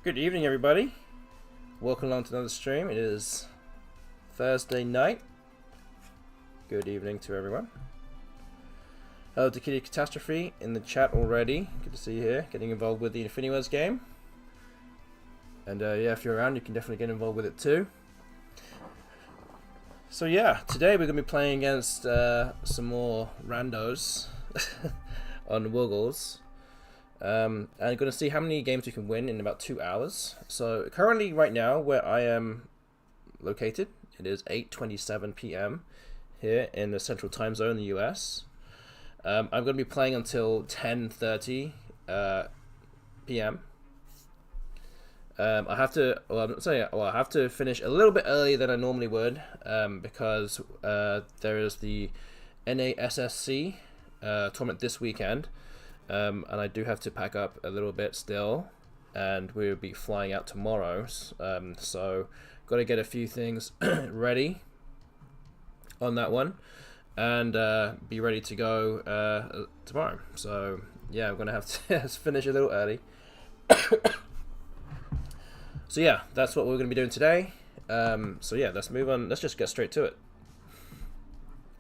Good evening, everybody. Welcome along to another stream. It is Thursday night. Good evening to everyone. Hello to Kitty Catastrophe in the chat already. Good to see you here, getting involved with the Infinity Wars game. And yeah, if you're around, you can definitely get involved with it too. So yeah, today we're going to be playing against some more randos on WOOGLES. And going to see how many games we can win in about 2 hours. So currently, right now, where I am located, it is 8:27 p.m. here in the Central Time Zone in the US. I'm going to be playing until 10:30 p.m. I have to. Well, I'm not saying. Well, I have to finish a little bit earlier than I normally would, because there is the NASSC tournament this weekend. And I do have to pack up a little bit still, and we'll be flying out tomorrow. So got to get a few things ready on that one, and be ready to go tomorrow. So yeah, I'm gonna have to finish a little early. So yeah, that's what we're gonna be doing today. So yeah, let's move on. Let's just get straight to it.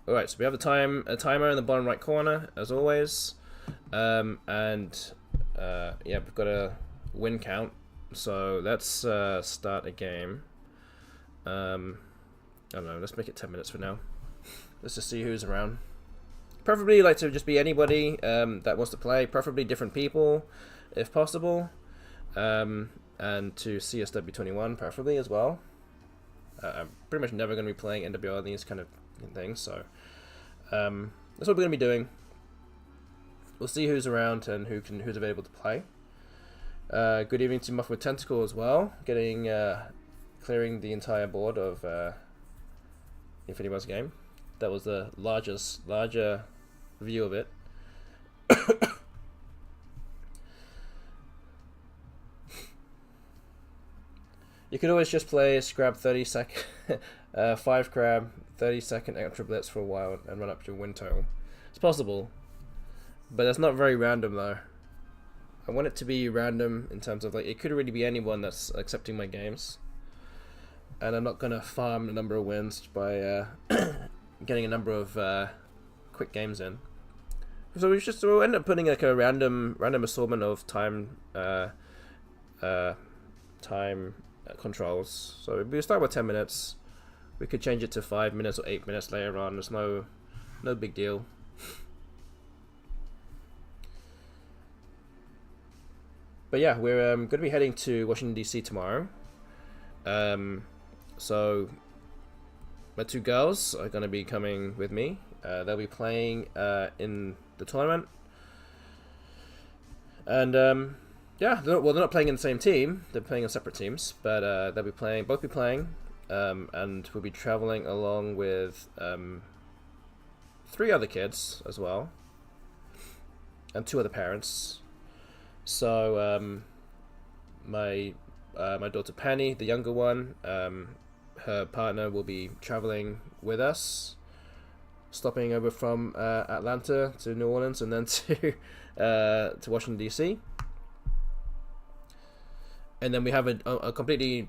All right, so we have a timer in the bottom right corner as always. Yeah, we've got a win count, so let's start a game. I don't know, let's make it 10 minutes for now. Let's just see who's around. Preferably like to just be anybody that wants to play, preferably different people if possible, and to CSW21 preferably as well. I'm pretty much never going to be playing NWR and these kind of things, so that's what we're going to be doing. We'll see who's around and who's available to play. Good evening to Muff with Tentacle as well, getting clearing the entire board of Infinity Wars game. That was the larger view of it. You could always just play Scrab 30-second, 5 Crab, 30-second extra blitz for a while and run up your win total. It's possible. But that's not very random though. I want it to be random in terms of like it could really be anyone that's accepting my games, and I'm not gonna farm a number of wins by getting a number of quick games in. So we'll end up putting like a random assortment of time controls. So we'll start with 10 minutes. We could change it to 5 minutes or 8 minutes later on. There's no big deal. But yeah, we're going to be heading to Washington DC tomorrow. So my two girls are going to be coming with me. They'll be playing in the tournament. And yeah, they're not playing in the same team. They're playing on separate teams. But they'll be both be playing, and we'll be traveling along with 3 other kids as well, and 2 other parents. So my daughter Penny, the younger one, her partner will be traveling with us, stopping over from Atlanta to New Orleans and then to Washington DC. And then we have a completely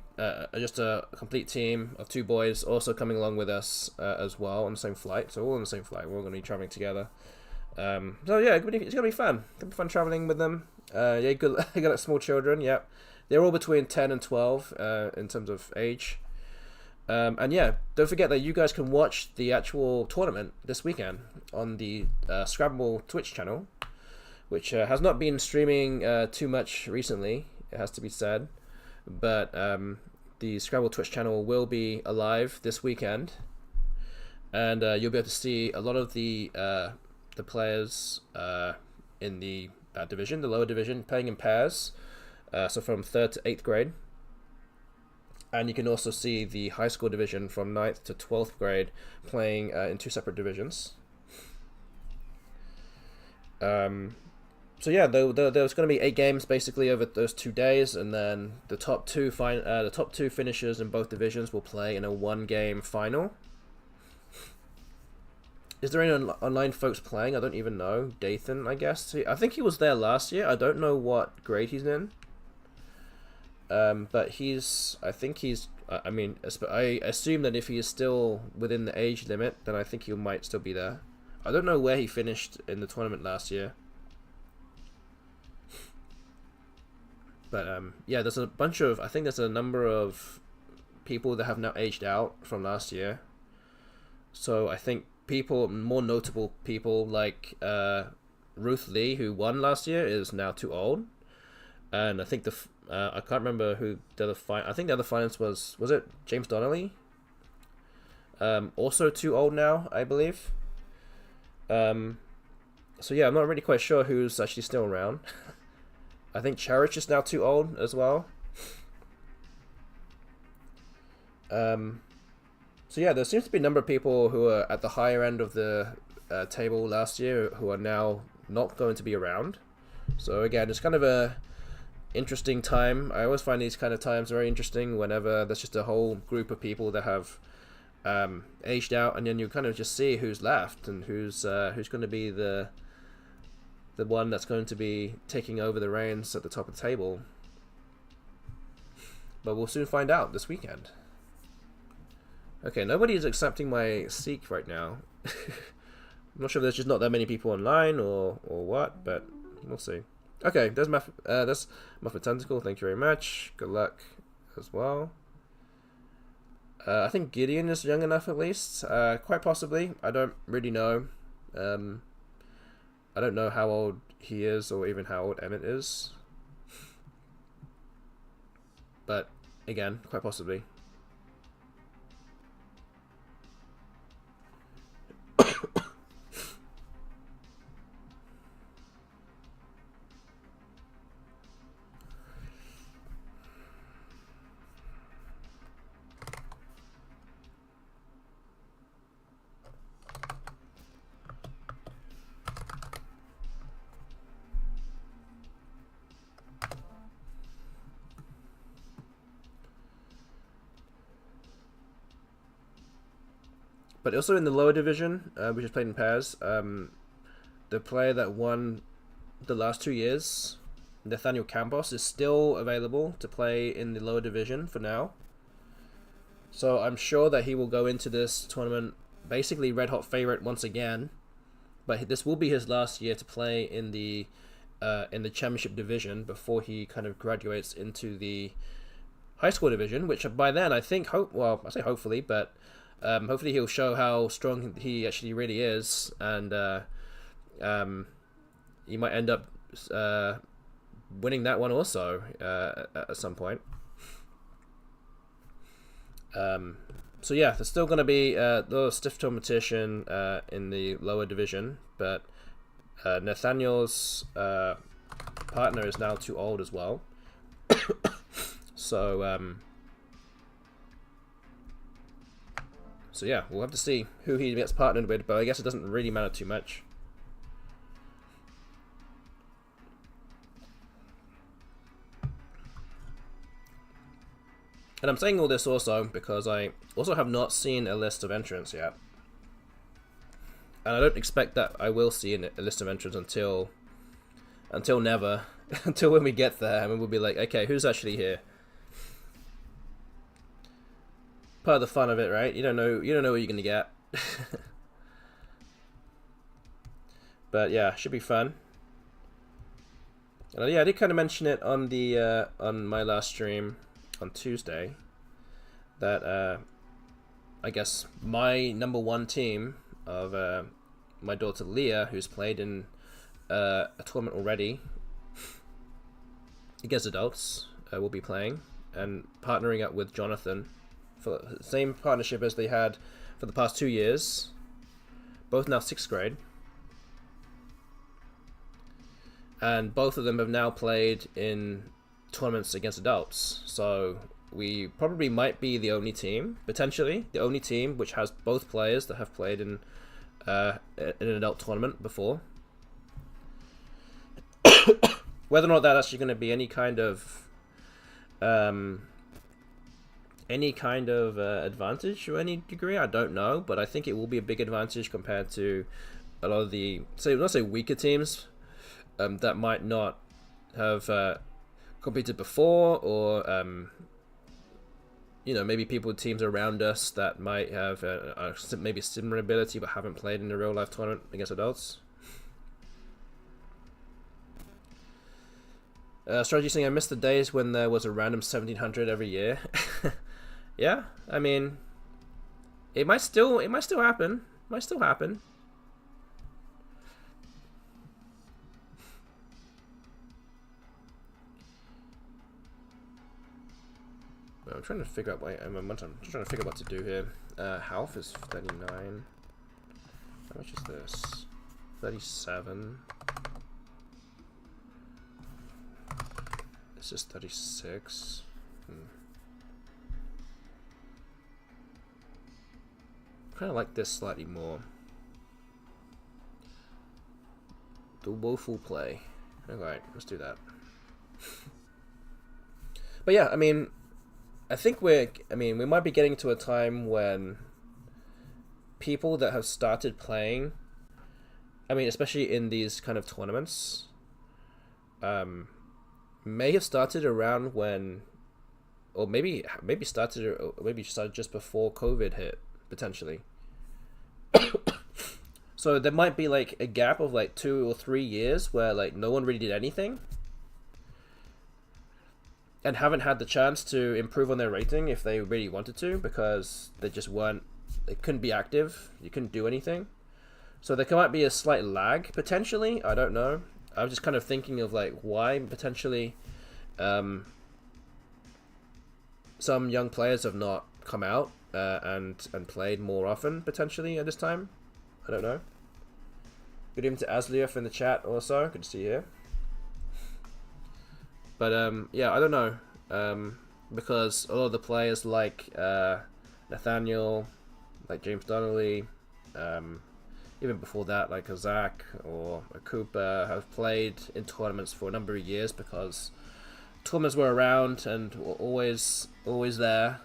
just a complete team of 2 boys also coming along with us as well on the same flight. So all on the same flight. We're all going to be traveling together. So yeah, it's gonna be fun. It's gonna be fun traveling with them. Yeah, good. I got small children. Yeah, they're all between 10 and 12 in terms of age. And yeah, don't forget that you guys can watch the actual tournament this weekend on the Scrabble Twitch channel, which has not been streaming too much recently. It has to be said, but the Scrabble Twitch channel will be alive this weekend, and you'll be able to see a lot of the players in the division, the lower division, playing in pairs, so from 3rd to 8th grade. And you can also see the high school division from 9th to 12th grade playing in 2 separate divisions. So yeah, there's going to be 8 games basically over those 2 days, and then the top two finishers in both divisions will play in a 1-game final. Is there any online folks playing? I don't even know. Dathan, I guess. I think he was there last year. I don't know what grade he's in. But I think he's, I mean, I assume that if he is still within the age limit, then I think he might still be there. I don't know where he finished in the tournament last year. But yeah, there's a bunch of, I think there's a number of people that have now aged out from last year. So I think more notable people like Ruth Lee, who won last year, is now too old. And I think I can't remember who the other I think the other finalist was it James Donnelly? Also too old now, I believe. So yeah, I'm not really quite sure who's actually still around. I think Cherish is now too old as well. So yeah, there seems to be a number of people who are at the higher end of the table last year who are now not going to be around. So again, it's kind of a interesting time. I always find these kind of times very interesting whenever there's just a whole group of people that have aged out, and then you kind of just see who's left and who's going to be the one that's going to be taking over the reins at the top of the table. But we'll soon find out this weekend. Okay, nobody is accepting my seek right now. I'm not sure if there's just not that many people online or what, but we'll see. Okay, there's Muffet Tentacle. Thank you very much. Good luck as well. I think Gideon is young enough at least. Quite possibly. I don't really know. I don't know how old he is or even how old Emmett is. But again, quite possibly. But also in the lower division, which is played in pairs, the player that won the last 2 years, Nathaniel Campos, is still available to play in the lower division for now. So I'm sure that he will go into this tournament basically red hot favorite once again. But this will be his last year to play in the championship division before he kind of graduates into the high school division, which by then I think I say hopefully, but hopefully he'll show how strong he actually really is, and he might end up winning that one also at some point. So yeah, there's still going to be the stiff competition in the lower division, but Nathaniel's partner is now too old as well. So yeah, we'll have to see who he gets partnered with, but I guess it doesn't really matter too much. And I'm saying all this also because I also have not seen a list of entrants yet. And I don't expect that I will see a list of entrants until never. Until when we get there, and we'll be like, okay, who's actually here? Part of the fun of it, right? You don't know what you're gonna get. But yeah, should be fun. And yeah, I did kind of mention it on the on my last stream on Tuesday that I guess my #1 team of my daughter Leah, who's played in a tournament already against adults, will be playing and partnering up with Jonathan for the same partnership as they had for the past 2 years, both now 6th grade, and both of them have now played in tournaments against adults. So we probably might be the only team, potentially the only team, which has both players that have played in an adult tournament before. Whether or not that's actually going to be any kind of advantage to any degree, I don't know, but I think it will be a big advantage compared to a lot of the, let's say weaker teams that might not have competed before, or you know, maybe teams around us that might have maybe similar ability but haven't played in a real life tournament against adults. Strategy saying, I miss the days when there was a random 1700 every year. Yeah, I mean, it might still happen. Might still happen. I'm trying to figure out. I'm just trying to figure out what to do here. Health is 39. How much is this? 37. This is 36. Kind of like this slightly more. The woeful play. Alright, let's do that. But yeah, I mean, I think we might be getting to a time when people that have started playing, I mean, especially in these kind of tournaments, may have started around when, or maybe started just before COVID hit, potentially. So there might be like a gap of like 2 or 3 years where like no one really did anything and haven't had the chance to improve on their rating if they really wanted to, because they couldn't be active, you couldn't do anything. So there might be a slight lag potentially, I don't know. I was just kind of thinking of like why potentially some young players have not come out and played more often potentially at this time. I don't know. Good evening to Aslief in the chat also. Good to see you here. But yeah, I don't know. Because a lot of the players like Nathaniel, like James Donnelly, even before that, like a Zach or a Cooper, have played in tournaments for a number of years because tournaments were around and were always there.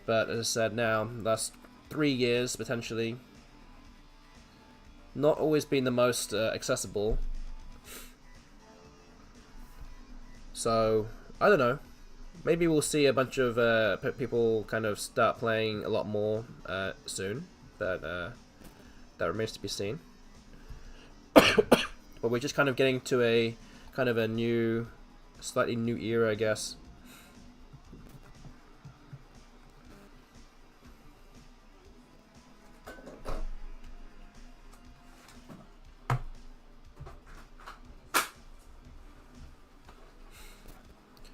But as I said, now last 3 years potentially, not always been the most accessible. So I don't know. Maybe we'll see a bunch of people kind of start playing a lot more soon. But that remains to be seen. But we're just kind of getting to a kind of a slightly new era, I guess.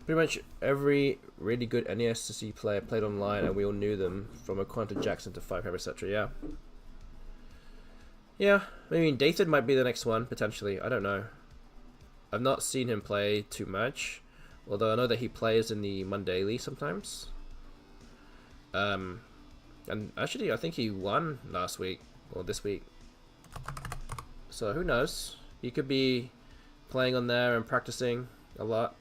Pretty much every really good NASSC player played online, and we all knew them, from Aquanta Jackson to Five Hair, etc. Yeah. Yeah, I mean, Dathan might be the next one, potentially. I don't know. I've not seen him play too much, although I know that he plays in the Mondaily sometimes. And actually, I think he won last week, or this week. So who knows? He could be playing on there and practicing a lot.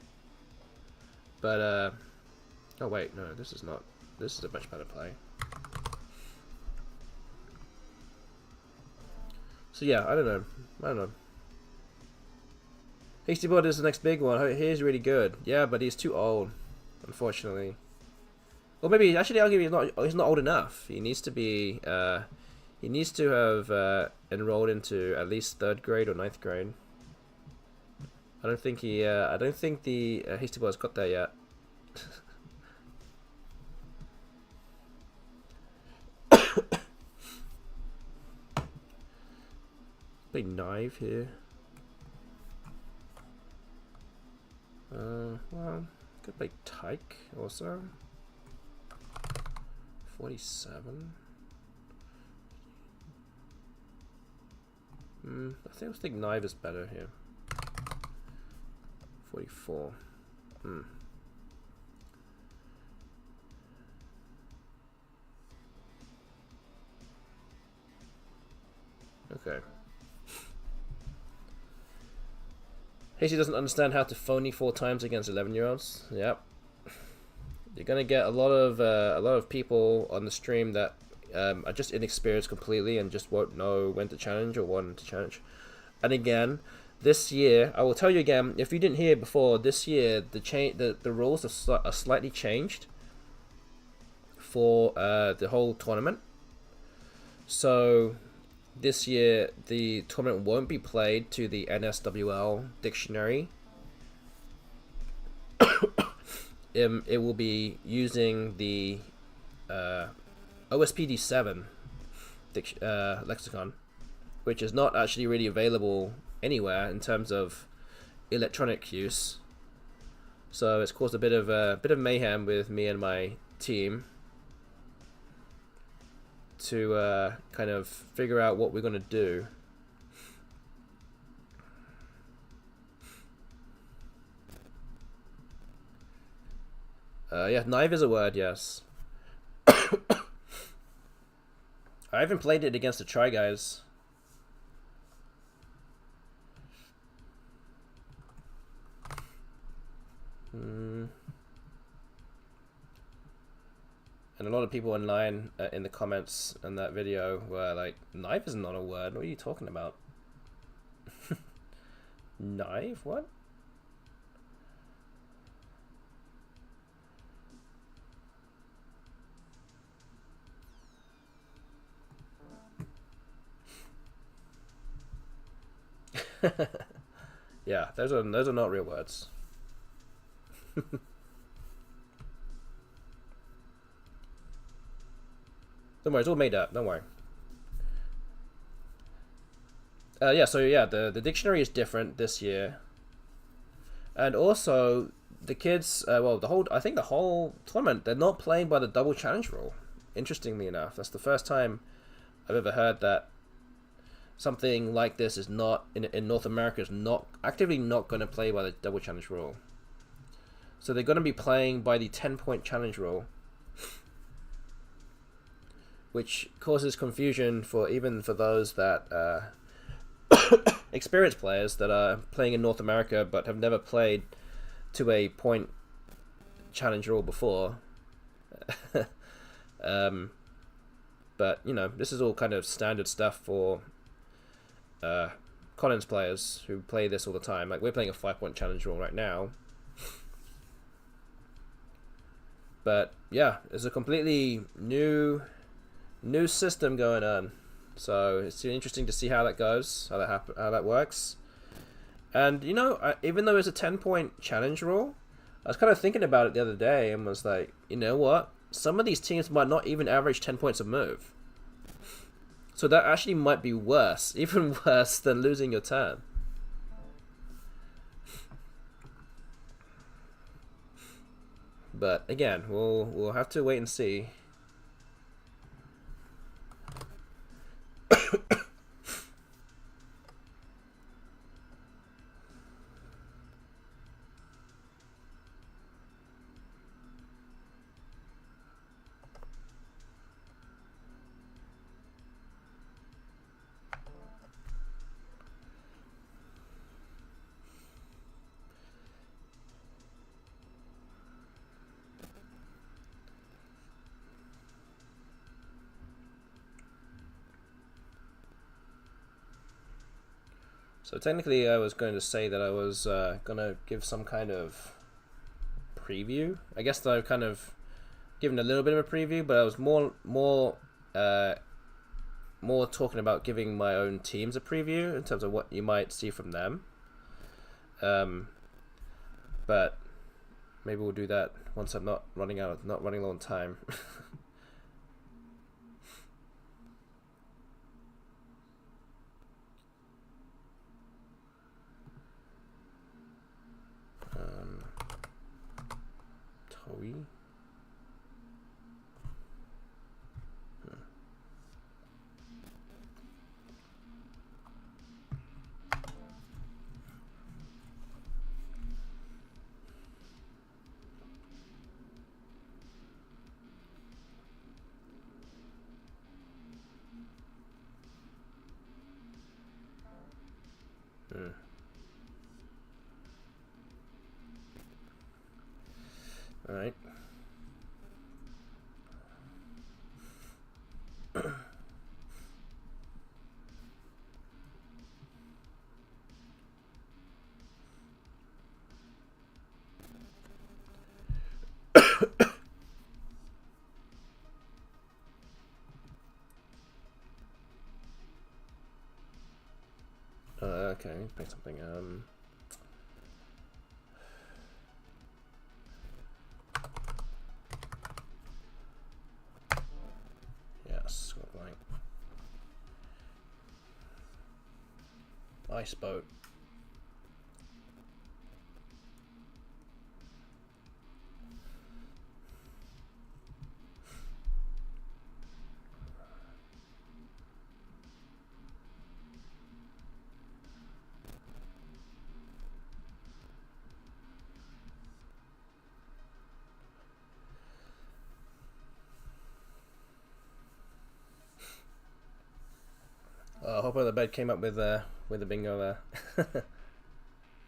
But, oh wait, no, this is not, this is a much better play. So yeah, I don't know. Hasty Board is the next big one. He's really good. Yeah, but he's too old, unfortunately. Or maybe, actually, I'll give you, he's not old enough. He needs to be, he needs to have enrolled into at least 3rd grade or 9th grade. I don't think the Hasty Boy's got there yet. Big knife here. Well, could play Tyke also. 47. I think knife is better here. 44. Okay. Hasty doesn't understand how to phony 4 times against 11-year-olds. Yep. You're gonna get a lot of people on the stream that are just inexperienced completely and just won't know when to challenge or when to challenge. And again, this year, I will tell you again, if you didn't hear before, this year the rules are slightly changed for the whole tournament. So this year the tournament won't be played to the NSWL dictionary. It will be using the OSPD7 lexicon, which is not actually really available anywhere in terms of electronic use. So it's caused a bit of mayhem with me and my team to kind of figure out what we're going to do. Yeah, knife is a word, yes. I haven't played it against the Try Guys. And a lot of people online in the comments in that video were like, knife is not a word, what are you talking about? Knife? What? Yeah, those are not real words. Don't worry, it's all made up. Don't worry. Yeah, so yeah, the dictionary is different this year, and also the kids. Well, I think the whole tournament, they're not playing by the double challenge rule. Interestingly enough, that's the first time I've ever heard that something like this is not in North America is not actively not going to play by the double challenge rule. So they're going to be playing by the 10-point challenge rule, which causes confusion for those that experienced players that are playing in North America but have never played to a point challenge rule before. But you know, this is all kind of standard stuff for Collins players who play this all the time. Like, we're playing a 5-point challenge rule right now. But yeah, it's a completely new system going on. So it's interesting to see how that goes, how that works. And you know, even though it's a 10-point challenge rule, I was kind of thinking about it the other day and was like, you know what? Some of these teams might not even average 10 points a move. So that actually might be worse, even worse than losing your turn. But again, we'll have to wait and see. So technically I was going to say that I was going to give some kind of preview. I guess that I've kind of given a little bit of a preview, but I was more talking about giving my own teams a preview in terms of what you might see from them. But maybe we'll do that once I'm not running low on time. Toei. All right. okay, I need to pick something. Yes, got blank. Ice boat. I hope the bed came up with the bingo there.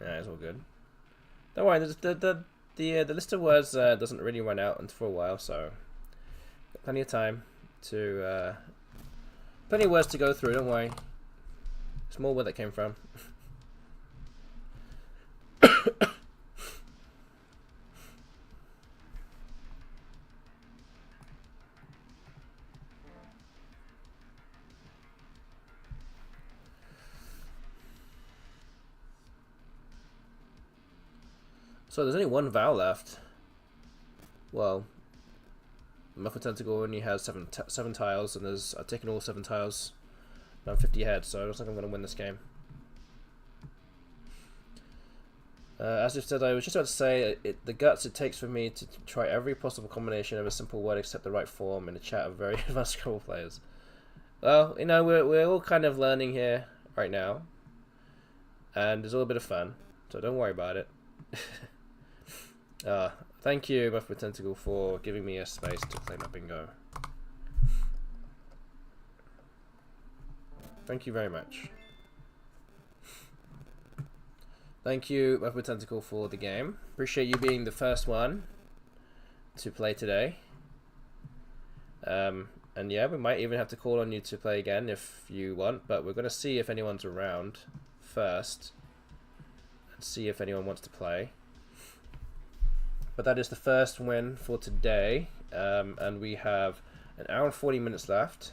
Yeah, it's all good. Don't worry, the list of words doesn't really run out for a while, so plenty of time to plenty of words to go through. Don't worry. It's more where that came from. So there's only one vowel left. Well, Muffin Tentacle only has seven tiles, and I've taken all 7 tiles. And I'm 50 ahead, so it looks like I'm going to win this game. As you've said, I was just about to say, the guts it takes for me to try every possible combination of a simple word except the right form in a chat of very advanced Scrabble players. Well, you know, we're all kind of learning here right now, and it's all a bit of fun, so don't worry about it. Thank you, Muffin Tentacle, for giving me a space to play my bingo. Thank you very much. Thank you, Muffin Tentacle, for the game. Appreciate you being the first one to play today. And yeah, we might even have to call on you to play again if you want, but we're going to see if anyone's around first and see if anyone wants to play. But that is the first win for today, and we have an hour and 40 minutes left.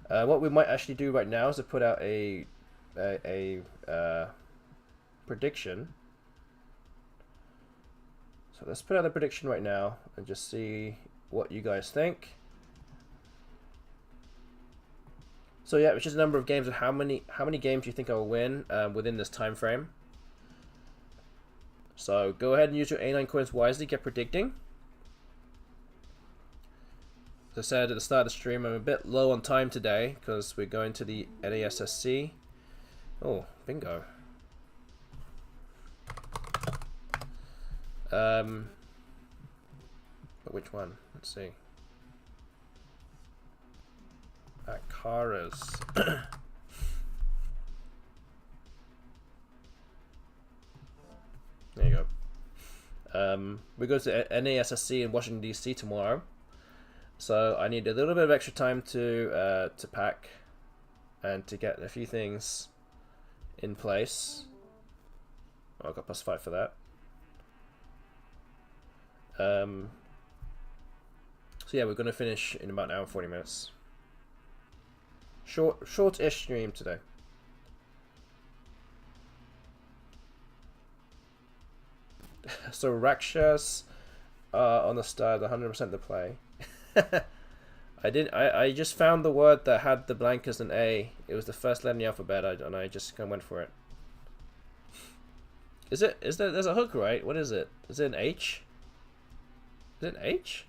What we might actually do right now is to put out a prediction. So let's put out the prediction right now and just see what you guys think. So yeah, it's just a number of games of how many games you think I will win within this time frame. So go ahead and use your A9 coins wisely, get predicting. As I said at the start of the stream, I'm a bit low on time today because we're going to the NASSC. Oh, bingo. But which one? Let's see. Cars. There you go. We go to NASSC in Washington DC tomorrow, so I need a little bit of extra time to pack and to get a few things in place. Oh, I got +5 for that. So yeah, we're gonna finish in about an hour and 40 minutes. Short-ish stream today. So Rakshas on the start, 100% the play. I just found the word that had the blank as an A. It was the first letter in the alphabet, and I just kind of went for it. There's a hook, right? What is it? Is it an H? Is it an H?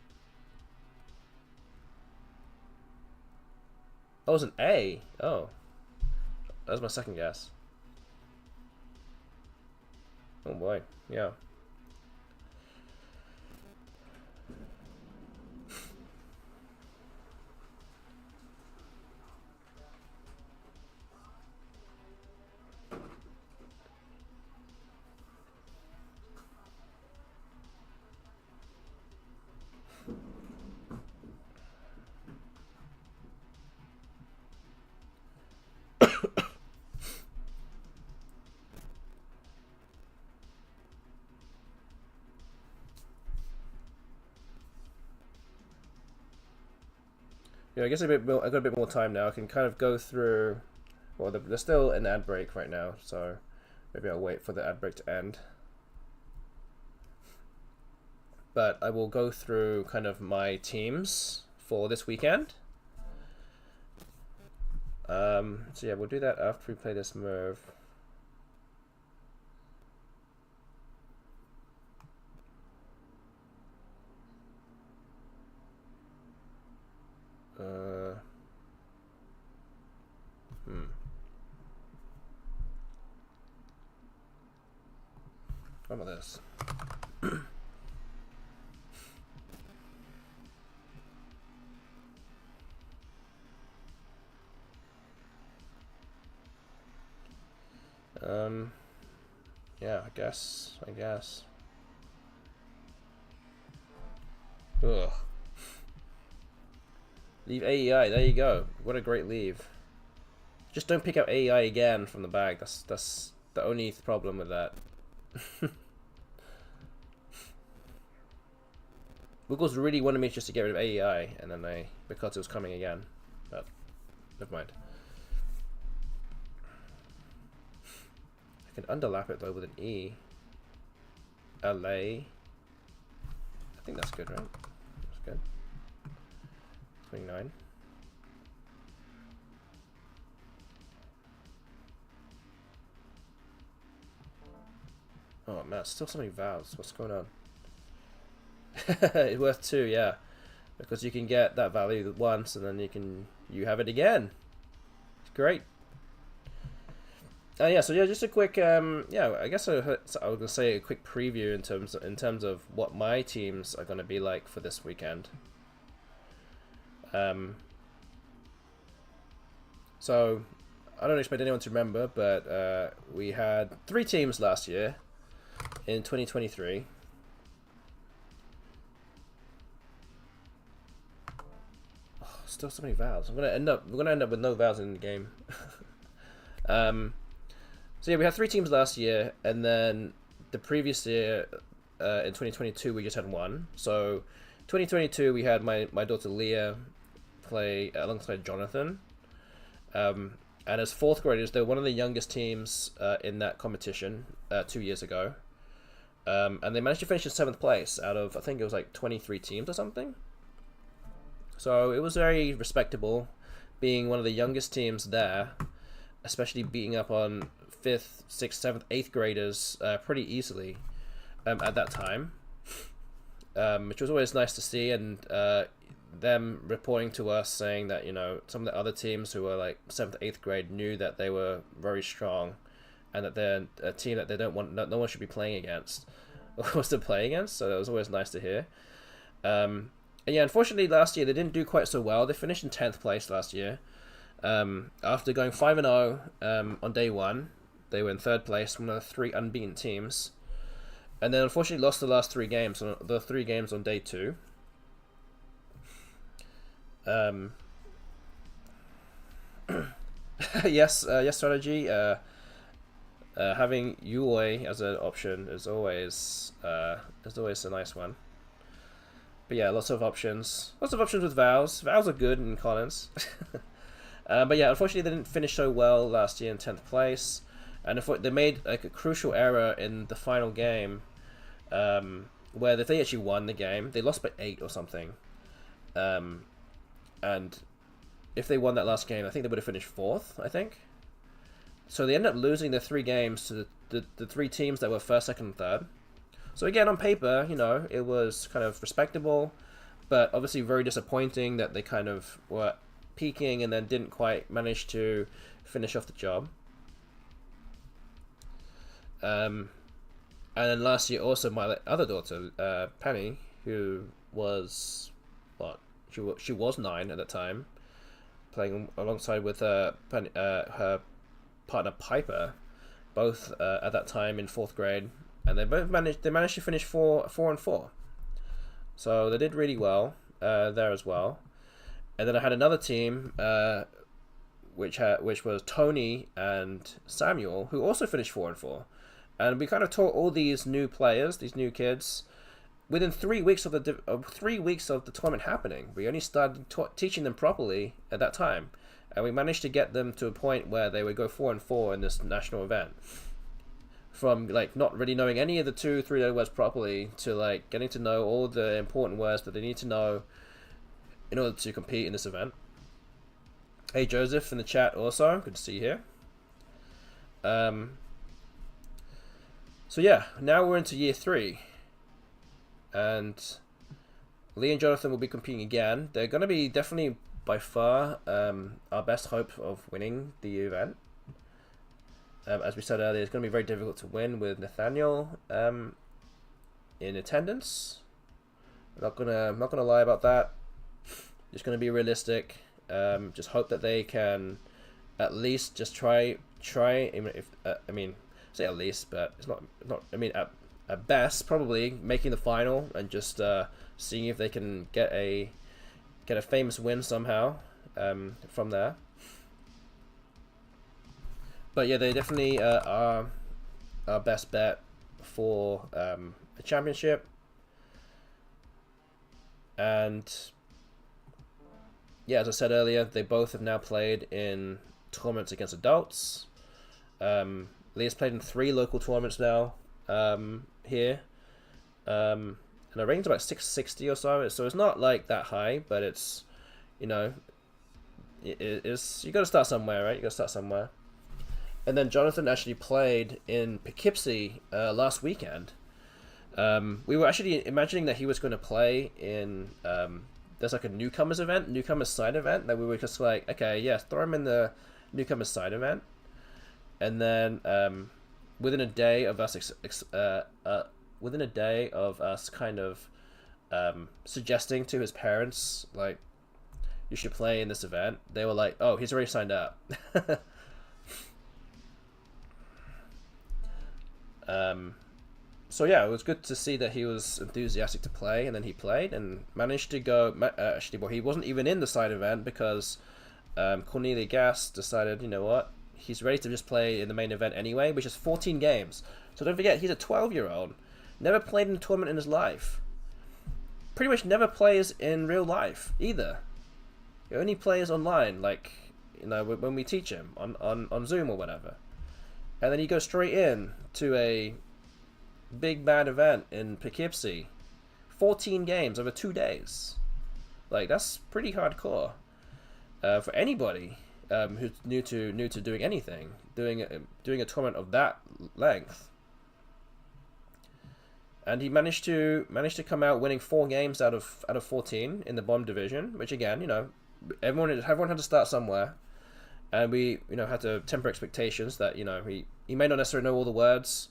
Oh, it's an A. Oh. That was my second guess. Oh boy, yeah. Yeah, I guess I got a bit more time now. I can kind of go through. Well, there's still an ad break right now, so maybe I'll wait for the ad break to end. But I will go through kind of my teams for this weekend. So yeah, we'll do that after we play this move. What about this? Yeah, I guess. Ugh. Leave AEI, there you go. What a great leave. Just don't pick up AEI again from the bag. That's the only problem with that. WOOGLES really wanted me just to get rid of AEI, and then because it was coming again. But, never mind. I can underlap it though with an E. LA. I think that's good, right? That's good. 29. Oh man, still so many vowels. What's going on? It's worth 2, yeah. Because you can get that value once and then you have it again. It's great. Yeah, so yeah, just a quick yeah, I guess I was gonna say a quick preview in terms of what my teams are gonna be like for this weekend. So I don't expect anyone to remember, but we had 3 teams last year in 2023. Oh, still so many vowels. We're gonna end up with no vowels in the game. So yeah, we had 3 teams last year, and then the previous year, in 2022, we just had 1. So 2022, we had my daughter Leah play alongside Jonathan. And as 4th graders, they're one of the youngest teams in that competition 2 years ago. And they managed to finish in 7th place out of, I think it was like 23 teams or something. So it was very respectable, being one of the youngest teams there, especially beating up on 5th, 6th, 7th, 8th graders pretty easily at that time, which was always nice to see, and them reporting to us saying that, you know, some of the other teams who were like 7th, 8th grade knew that they were very strong, and that they're a team that they don't want, no one should be playing against, or was to play against. So that was always nice to hear. And yeah, unfortunately last year they didn't do quite so well. They finished in 10th place last year. After going 5-0 on day 1, they were in 3rd place, one of the 3 unbeaten teams, and then unfortunately lost the last 3 games, the 3 games on day 2. Yes, strategy. Having Yui as an option is always a nice one. But yeah, lots of options with vowels. Vowels are good in Collins. But yeah, unfortunately they didn't finish so well last year in 10th place, and they made like a crucial error in the final game, where if they actually won the game, they lost by 8 or something, and if they won that last game, I think they would have finished 4th, I think. So they ended up losing their 3 games to the 3 teams that were 1st, 2nd, and 3rd. So again, on paper, you know, it was kind of respectable, but obviously very disappointing that they kind of were peaking and then didn't quite manage to finish off the job. And then last year also my other daughter, Penny, who was, she was 9 at the time, playing alongside with her partner Piper, both at that time in 4th grade, and they both managed to finish 4-4. So they did really well there as well. And then I had another team, which was Tony and Samuel, who also finished 4-4. And we kind of taught all these new players, these new kids, within 3 weeks of the 3 weeks of the tournament happening. We only started teaching them properly at that time, and we managed to get them to a point where they would go 4-4 in this national event. From like not really knowing any of the 2-3 words properly to like getting to know all the important words that they need to know in order to compete in this event. Hey Joseph in the chat also, good to see you here. So yeah, now we're into year 3, and Lee and Jonathan will be competing again. They're going to be definitely by far our best hope of winning the event. As we said earlier, it's going to be very difficult to win with Nathaniel in attendance. I'm not gonna lie about that. Just going to be realistic. Just hope that they can at least just try. Even if I mean, say at least, but it's not. I mean, at best, probably making the final and just seeing if they can get a famous win somehow from there. But yeah, they definitely are our best bet for a championship. And yeah, as I said earlier, they both have now played in tournaments against adults. Lee has played in 3 local tournaments now here. And the rating's about 660 or so. So it's not like that high, but it's, you know, it's you got to start somewhere, right? You got to start somewhere. And then Jonathan actually played in Poughkeepsie last weekend. We were actually imagining that he was going to play in there's like a newcomers event, newcomers side event, that we were just like, okay, yeah, throw him in the newcomers side event. And then within a day of us kind of suggesting to his parents, like, you should play in this event, they were like, oh, he's already signed up. So yeah, it was good to see that he was enthusiastic to play, and then he played and managed to go. Actually, well, he wasn't even in the side event because Cornelia Gass decided, you know what, he's ready to just play in the main event anyway, which is 14 games. So don't forget, he's a 12-year-old, never played in a tournament in his life. Pretty much never plays in real life either. He only plays online, like, you know, when we teach him on Zoom or whatever. And then he goes straight in to a big bad event in Poughkeepsie. 14 games over 2 days. Like, that's pretty hardcore for anybody who's new to doing anything, doing a tournament of that length. And he managed to come out winning 4 games out of 14 in the bomb division, which again, you know, everyone had to start somewhere. And we, you know, had to temper expectations that, you know, he may not necessarily know all the words.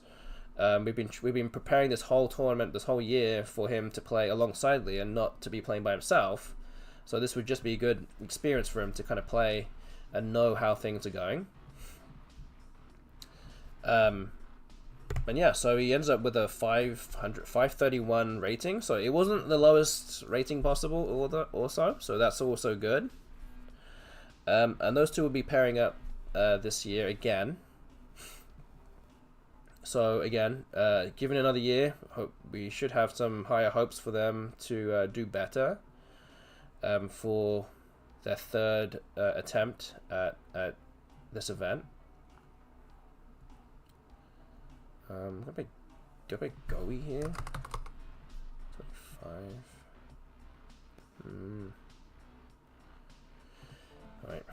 We've been preparing this whole tournament, this whole year, for him to play alongside Lee and not to be playing by himself. So this would just be a good experience for him to kind of play and know how things are going. And yeah, so he ends up with a 531 rating. So it wasn't the lowest rating possible also. So that's also good. And those two will be pairing up this year again. So again, given another year, we should have some higher hopes for them to do better for their 3rd attempt at this event. Got a bit go-y here. 25. Right.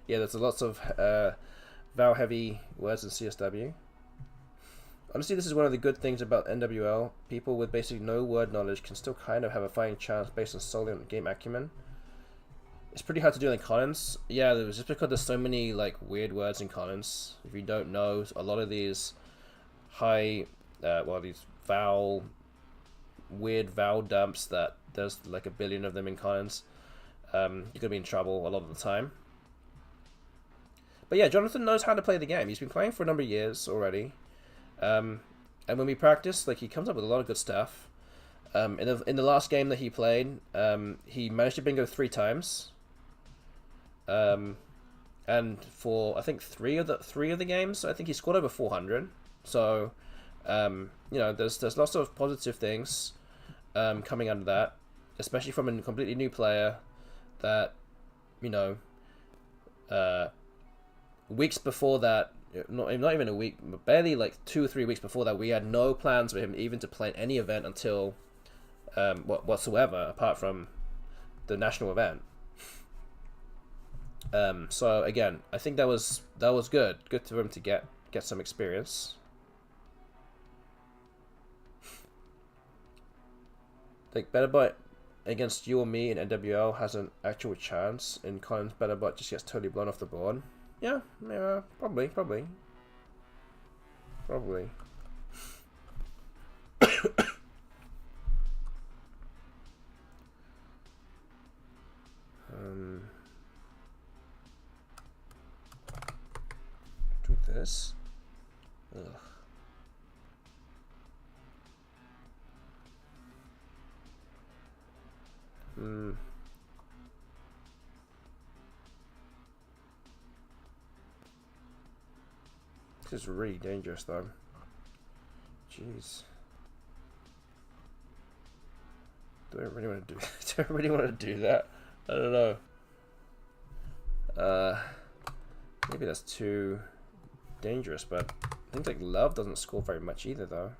Yeah, there's lots of vowel heavy words in CSW. Honestly, this is one of the good things about NWL. People with basically no word knowledge can still kind of have a fighting chance based on solely on game acumen. It's pretty hard to do in Collins. Yeah, it was just because there's so many like weird words in Collins. If you don't know, a lot of these these weird vowel dumps that there's like a billion of them in Collins. You're gonna be in trouble a lot of the time. But yeah, Jonathan knows how to play the game. He's been playing for a number of years already. And when we practice, like, he comes up with a lot of good stuff. In the last game that he played, he managed to bingo 3 times. And and for I think three of the games, I think he scored over 400. So, you know, there's lots of positive things coming out of that, especially from a completely new player that, you know, weeks before that, not even a week, barely like 2 or 3 weeks before that, we had no plans for him even to play in any event until whatsoever, apart from the national event. So again, I think that was good for him to get some experience. Like Betterbot against you or me in NWL has an actual chance, and Collins Betterbot just gets totally blown off the board. Yeah, probably. Do this. Ugh. This is really dangerous, though. Jeez. Do I really want to do? Do I really want to do that? I don't know. Maybe that's too dangerous, but things like Love doesn't score very much either, though.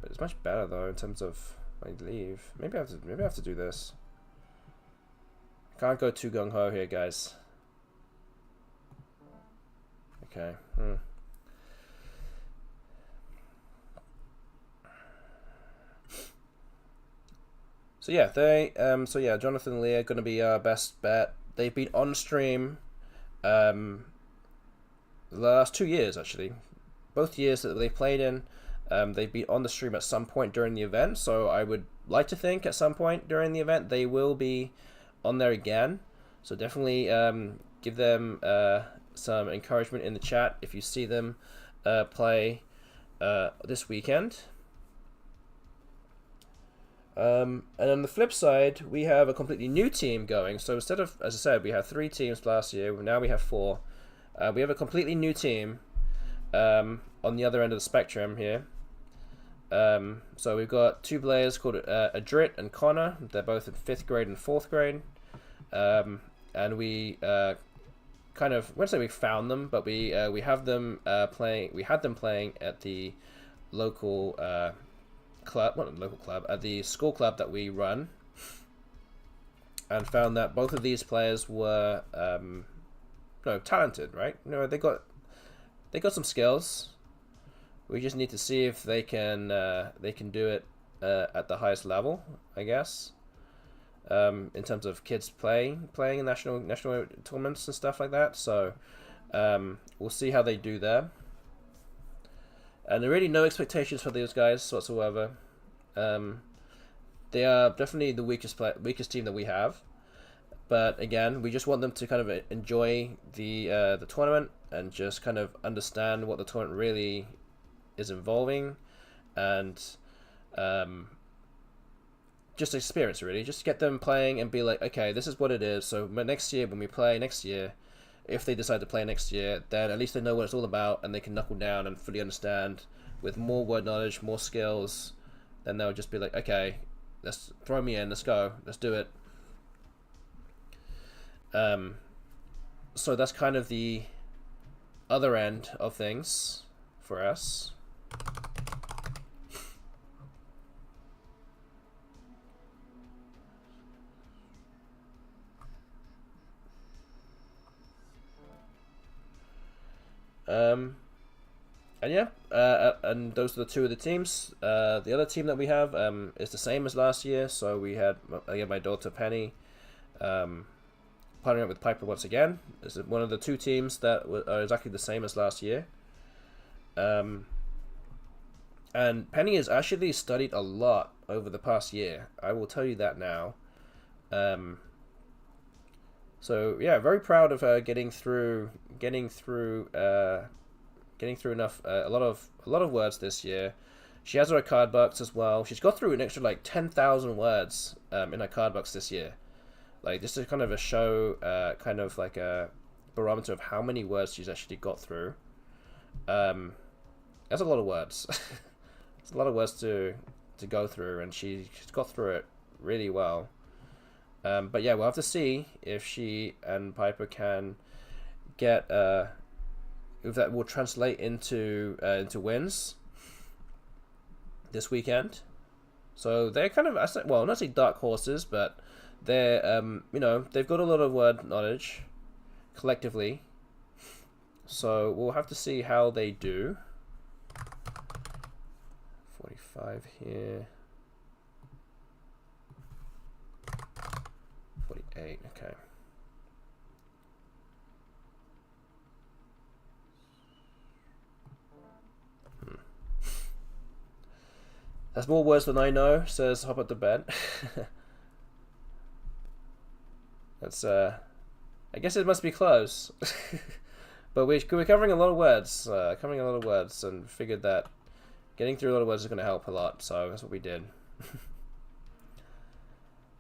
But it's much better though in terms of like leave. Maybe I have to do this. I can't go too gung ho here, guys. Okay. So yeah, Jonathan Lear gonna be our best bet. They've been on stream the last 2 years actually. Both years that they've played in, they've been on the stream at some point during the event, so I would like to think at some point during the event they will be on there again. So definitely give them some encouragement in the chat if you see them play this weekend. And on the flip side, we have a completely new team going. So instead of, as I said, we had 3 teams last year, now we have 4. We have a completely new team on the other end of the spectrum here. So we've got 2 players called Adrit and Connor. They're both in 5th grade and 4th grade. And we kind of, I wouldn't say we found them, but we have them playing. We had them playing at the local club, not a local club, at the school club that we run, and found that both of these players were talented, right? They got some skills. We just need to see if they can do it at the highest level, I guess. In terms of kids playing in national tournaments and stuff like that. So we'll see how they do there. And there are really no expectations for those guys whatsoever. They are definitely the weakest team that we have. But again, we just want them to kind of enjoy the tournament and just kind of understand what the tournament really is involving, and just experience, really. Just get them playing and be like, okay, this is what it is. So next year, when we play next year, if they decide to play next year, then at least they know what it's all about and they can knuckle down and fully understand with more word knowledge, more skills. Then they'll just be like, okay, let's throw me in, let's go, let's do it. So that's kind of the other end of things for us. And yeah, and those are the 2 of the teams. The other team that we have is the same as last year. So we had my daughter Penny partnering up with Piper once again. This is one of the 2 teams that are exactly the same as last year. And Penny has actually studied a lot over the past year. I will tell you that now. So yeah, very proud of her getting through enough a lot of words this year. She has her card box as well. She's got through an extra like 10,000 words in her card box this year, like this is kind of a show, kind of like a barometer of how many words she's actually got through. That's a lot of words. It's a lot of words to go through, and she's got through it really well. But yeah, we'll have to see if she and Piper can get if that will translate into wins this weekend. So they're kind of, well, not say dark horses, but they're you know, they've got a lot of word knowledge collectively. So we'll have to see how they do. 45 here. 48, okay. That's more words than I know, says hop at the bed. That's, I guess it must be close. But we're covering a lot of words, and figured that getting through a lot of words is going to help a lot, so that's what we did.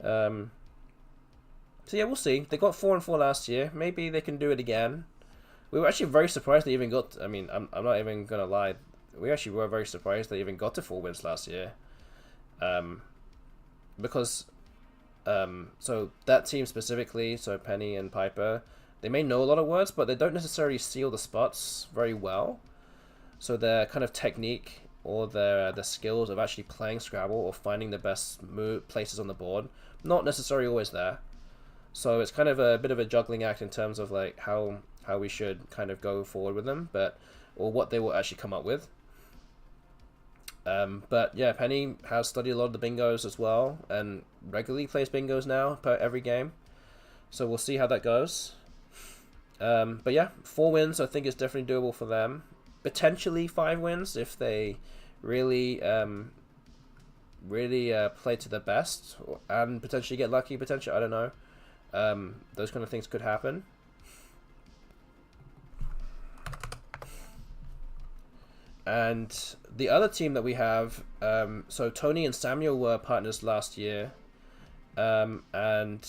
So yeah, we'll see. They got 4 and 4 last year. Maybe they can do it again. We were actually very surprised they even got. I mean, I'm not even gonna lie. We actually were very surprised they even got to 4 wins last year. Because so that team specifically, so Penny and Piper, they may know a lot of words, but they don't necessarily seal the spots very well. So their kind of technique or their skills of actually playing Scrabble or finding the best places on the board, not necessarily always there. So it's kind of a bit of a juggling act in terms of like how we should kind of go forward with them, or what they will actually come up with. But yeah, Penny has studied a lot of the bingos as well, and regularly plays bingos now per every game. So we'll see how that goes. But yeah, 4 wins I think is definitely doable for them. Potentially 5 wins if they really play to their best, and potentially get lucky. Potentially, I don't know. Those kind of things could happen. And the other team that we have, so Tony and Samuel were partners last year, and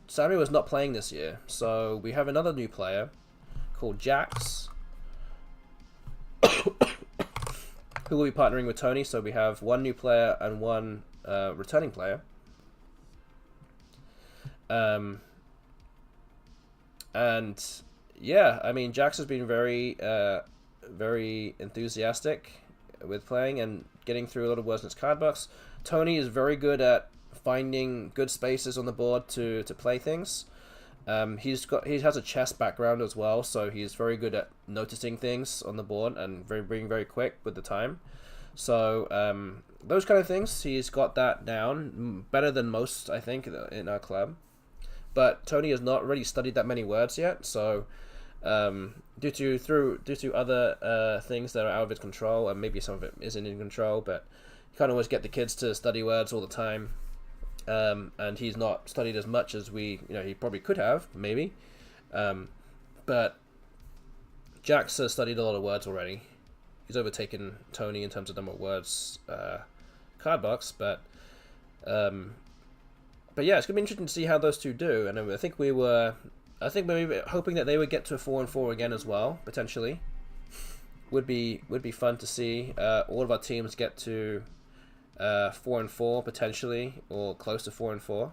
Samuel is not playing this year. So we have another new player called Jax, who will be partnering with Tony. So we have 1 new player and 1 returning player. And yeah, I mean, Jax has been very enthusiastic with playing and getting through a lot of words in his card box. Tony is very good at finding good spaces on the board to play things. He has a chess background as well, so he's very good at noticing things on the board and being very quick with the time. So those kind of things, he's got that down better than most, I think, in our club. But Tony has not really studied that many words yet, so due to other things that are out of his control, and maybe some of it isn't in control, but you can't always get the kids to study words all the time. And he's not studied as much as he probably could have, maybe. But Jax has studied a lot of words already. He's overtaken Tony in terms of number of words card box, but yeah, it's gonna be interesting to see how those two do. And I think we were maybe hoping that they would get to a 4 and 4 again as well, potentially. Would be fun to see all of our teams get to 4 and 4 potentially, or close to 4 and 4.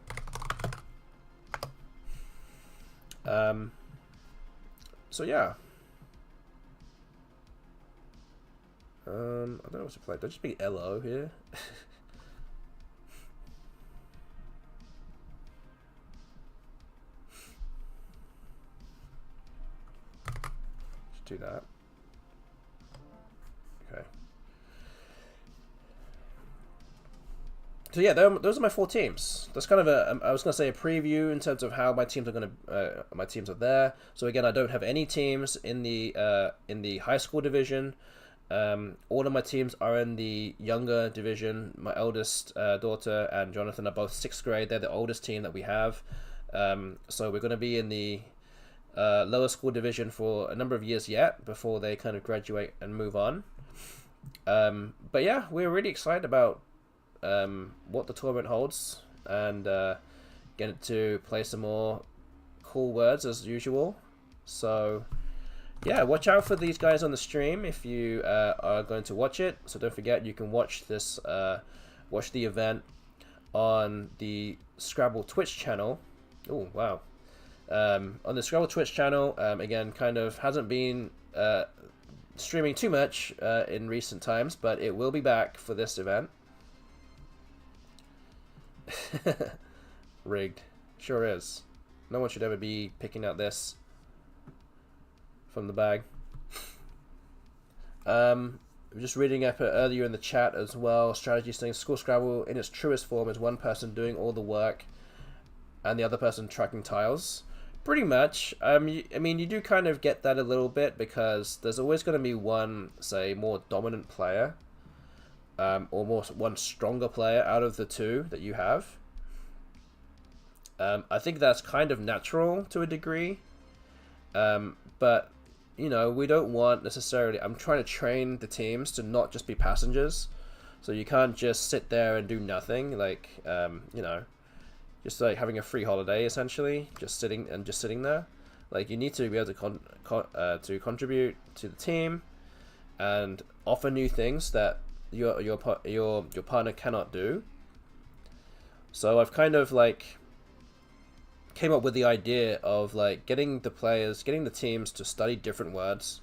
So yeah. I don't know what to play. Don't just be LO here. Just do that. Okay. So yeah, those are my 4 teams. That's kind of I was gonna say a preview in terms of how my teams are my teams are there. So again, I don't have any teams in the high school division. All of my teams are in the younger division. My eldest daughter and Jonathan are both 6th grade. They're the oldest team that we have. So we're going to be in the lower school division for a number of years yet before they kind of graduate and move on. But yeah, we're really excited about what the tournament holds, and get to play some more cool words as usual. So yeah, watch out for these guys on the stream if you are going to watch it. So don't forget, you can watch this, watch the event on the Scrabble Twitch channel. Oh wow! On the Scrabble Twitch channel, again, kind of hasn't been streaming too much in recent times, but it will be back for this event. Rigged, sure is. No one should ever be picking out this from the bag. Just reading up earlier in the chat as well. Strategy saying school Scrabble in its truest form is one person doing all the work and the other person tracking tiles. Pretty much. I mean, you do kind of get that a little bit because there's always going to be one, say, more dominant player, or one stronger player out of the two that you have. I think that's kind of natural to a degree, but you know, we don't want necessarily. I'm trying to train the teams to not just be passengers, so you can't just sit there and do nothing. Like, you know, just like having a free holiday essentially, just sitting there. Like, you need to be able to contribute to the team and offer new things that your partner cannot do. So I've kind of like came up with the idea of like getting the teams to study different words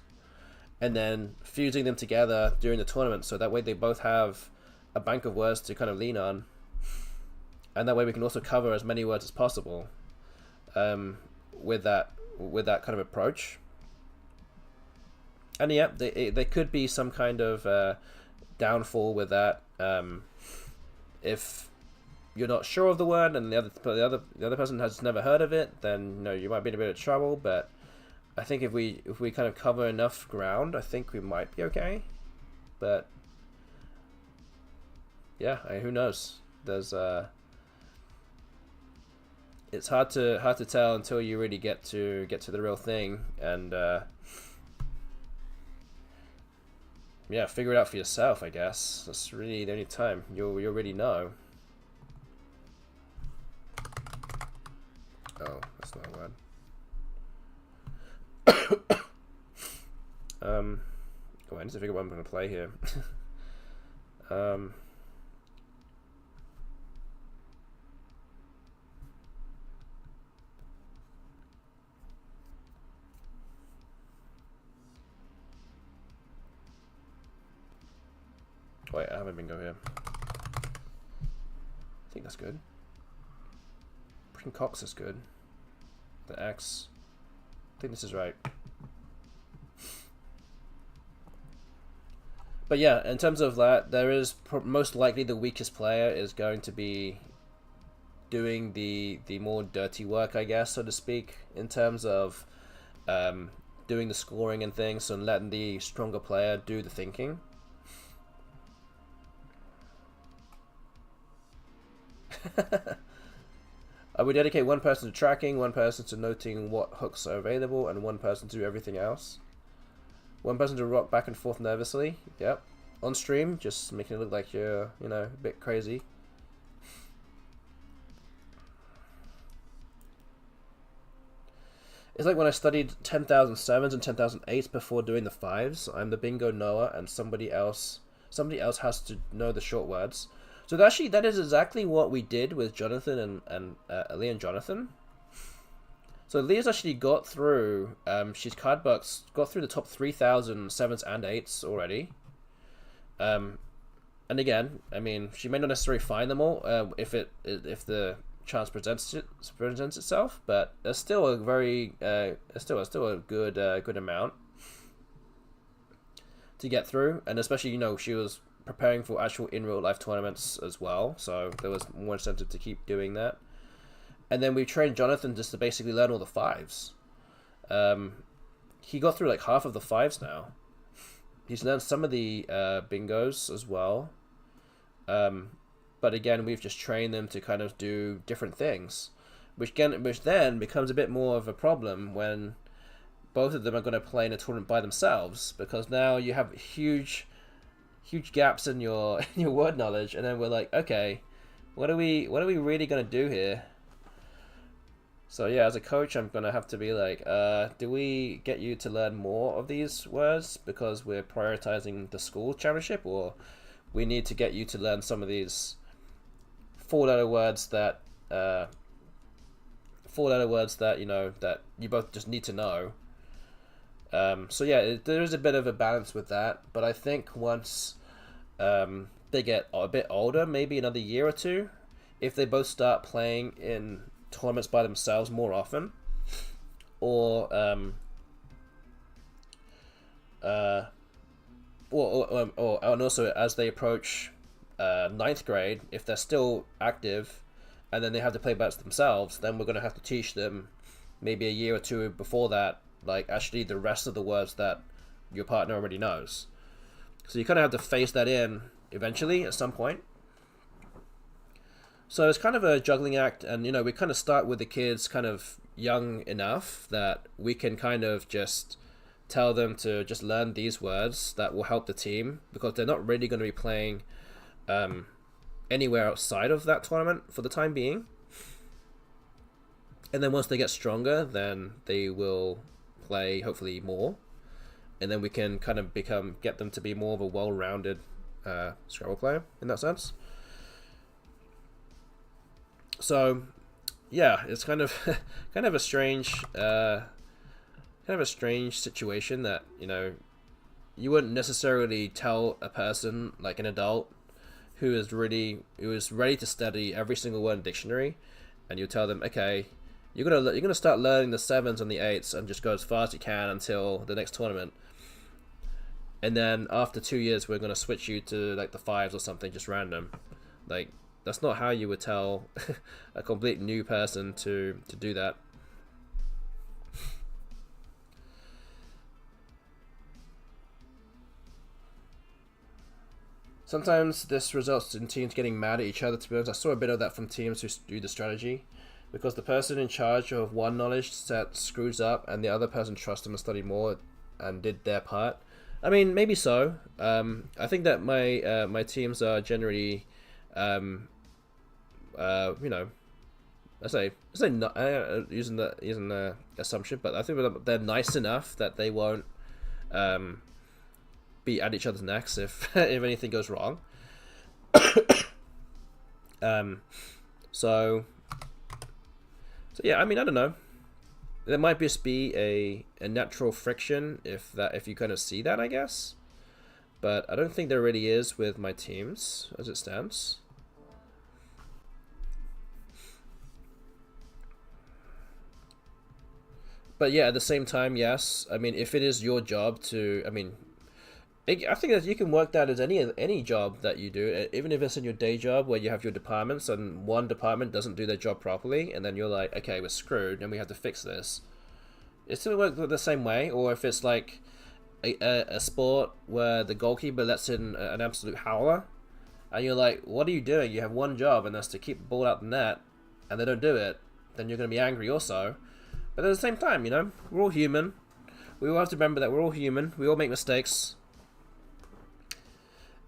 and then fusing them together during the tournament, so that way they both have a bank of words to kind of lean on, and that way we can also cover as many words as possible with that kind of approach. And yeah, there could be some kind of downfall with that if you're not sure of the word and the other person has never heard of it, then you know, you might be in a bit of trouble. But I think if we kind of cover enough ground, I think we might be okay. But yeah, who knows? There's it's hard to tell until you really get to the real thing, and yeah, figure it out for yourself. I guess that's really the only time you'll really know. Oh, that's not a word. Oh, I need to figure out what I'm going to play here. Wait, I have a bingo here. I think that's good. Cox is good. The X. I think this is right. But yeah, in terms of that, there is most likely the weakest player is going to be doing the more dirty work, I guess, so to speak, in terms of doing the scoring and things, and letting the stronger player do the thinking. I would dedicate one person to tracking, one person to noting what hooks are available, and one person to do everything else. One person to rock back and forth nervously. Yep. On stream, just making it look like you're, you know, a bit crazy. It's like when I studied 10,000 sevens and 10,000 eights before doing the fives. I'm the bingo knower, and somebody else has to know the short words. So that is exactly what we did with Jonathan and Leah and Jonathan. So Leah's actually got through, she's cardbox got through the top 3,000 sevens and eights already. And again, I mean, she may not necessarily find them all if the chance presents itself, but it's still a very still a good amount to get through, and especially, you know, she was preparing for actual in real life tournaments as well, so there was more incentive to keep doing that. And then we trained Jonathan just to basically learn all the fives. He got through like half of the fives now. He's learned some of the bingos as well. But again, we've just trained them to kind of do different things, which then becomes a bit more of a problem when both of them are going to play in a tournament by themselves, because now you have huge gaps in your word knowledge, and then we're like, okay, what are we really going to do here? So yeah, as a coach, I'm gonna have to be like, do we get you to learn more of these words because we're prioritizing the school championship, or we need to get you to learn some of these four-letter words that you know that you both just need to know. So yeah, there is a bit of a balance with that, but I think once they get a bit older, maybe another year or two, if they both start playing in tournaments by themselves more often, or and also as they approach ninth grade, if they're still active, and then they have to play by themselves, then we're going to have to teach them maybe a year or two before that, like actually the rest of the words that your partner already knows. So you kind of have to phase that in eventually at some point. So it's kind of a juggling act, and you know, we kind of start with the kids kind of young enough that we can kind of just tell them to just learn these words that will help the team, because they're not really going to be playing anywhere outside of that tournament for the time being. And then once they get stronger, then they will play hopefully more, and then we can kind of get them to be more of a well-rounded Scrabble player in that sense. So yeah, it's kind of a strange situation that, you know, you wouldn't necessarily tell a person like an adult who is ready to study every single word in the dictionary, and you tell them, okay, you're gonna start learning the 7s and the 8s and just go as far as you can until the next tournament, and then after 2 years we're gonna switch you to like the 5s or something, just random. Like, that's not how you would tell a complete new person to do that. Sometimes this results in teams getting mad at each other, to be honest. I saw a bit of that from teams who do the strategy, because the person in charge of one knowledge set screws up and the other person trusts them and studied more and did their part. I mean, maybe so. I think that my teams are generally, you know, I say not using the assumption, but I think they're nice enough that they won't be at each other's necks if if anything goes wrong. So yeah, I mean, I don't know. There might just be a natural friction if you kind of see that, I guess. But I don't think there really is with my teams as it stands. But yeah, at the same time, yes. I mean, if it is your job to, I mean, I think that you can work that as any job that you do, even if it's in your day job where you have your departments and one department doesn't do their job properly, and then you're like, okay, we're screwed and we have to fix this. It still works the same way. Or if it's like a sport where the goalkeeper lets in an absolute howler, and you're like, what are you doing? You have one job, and that's to keep the ball out the net, and they don't do it, then you're going to be angry also. But at the same time, you know, we're all human. We all have to remember that we're all human. We all make mistakes.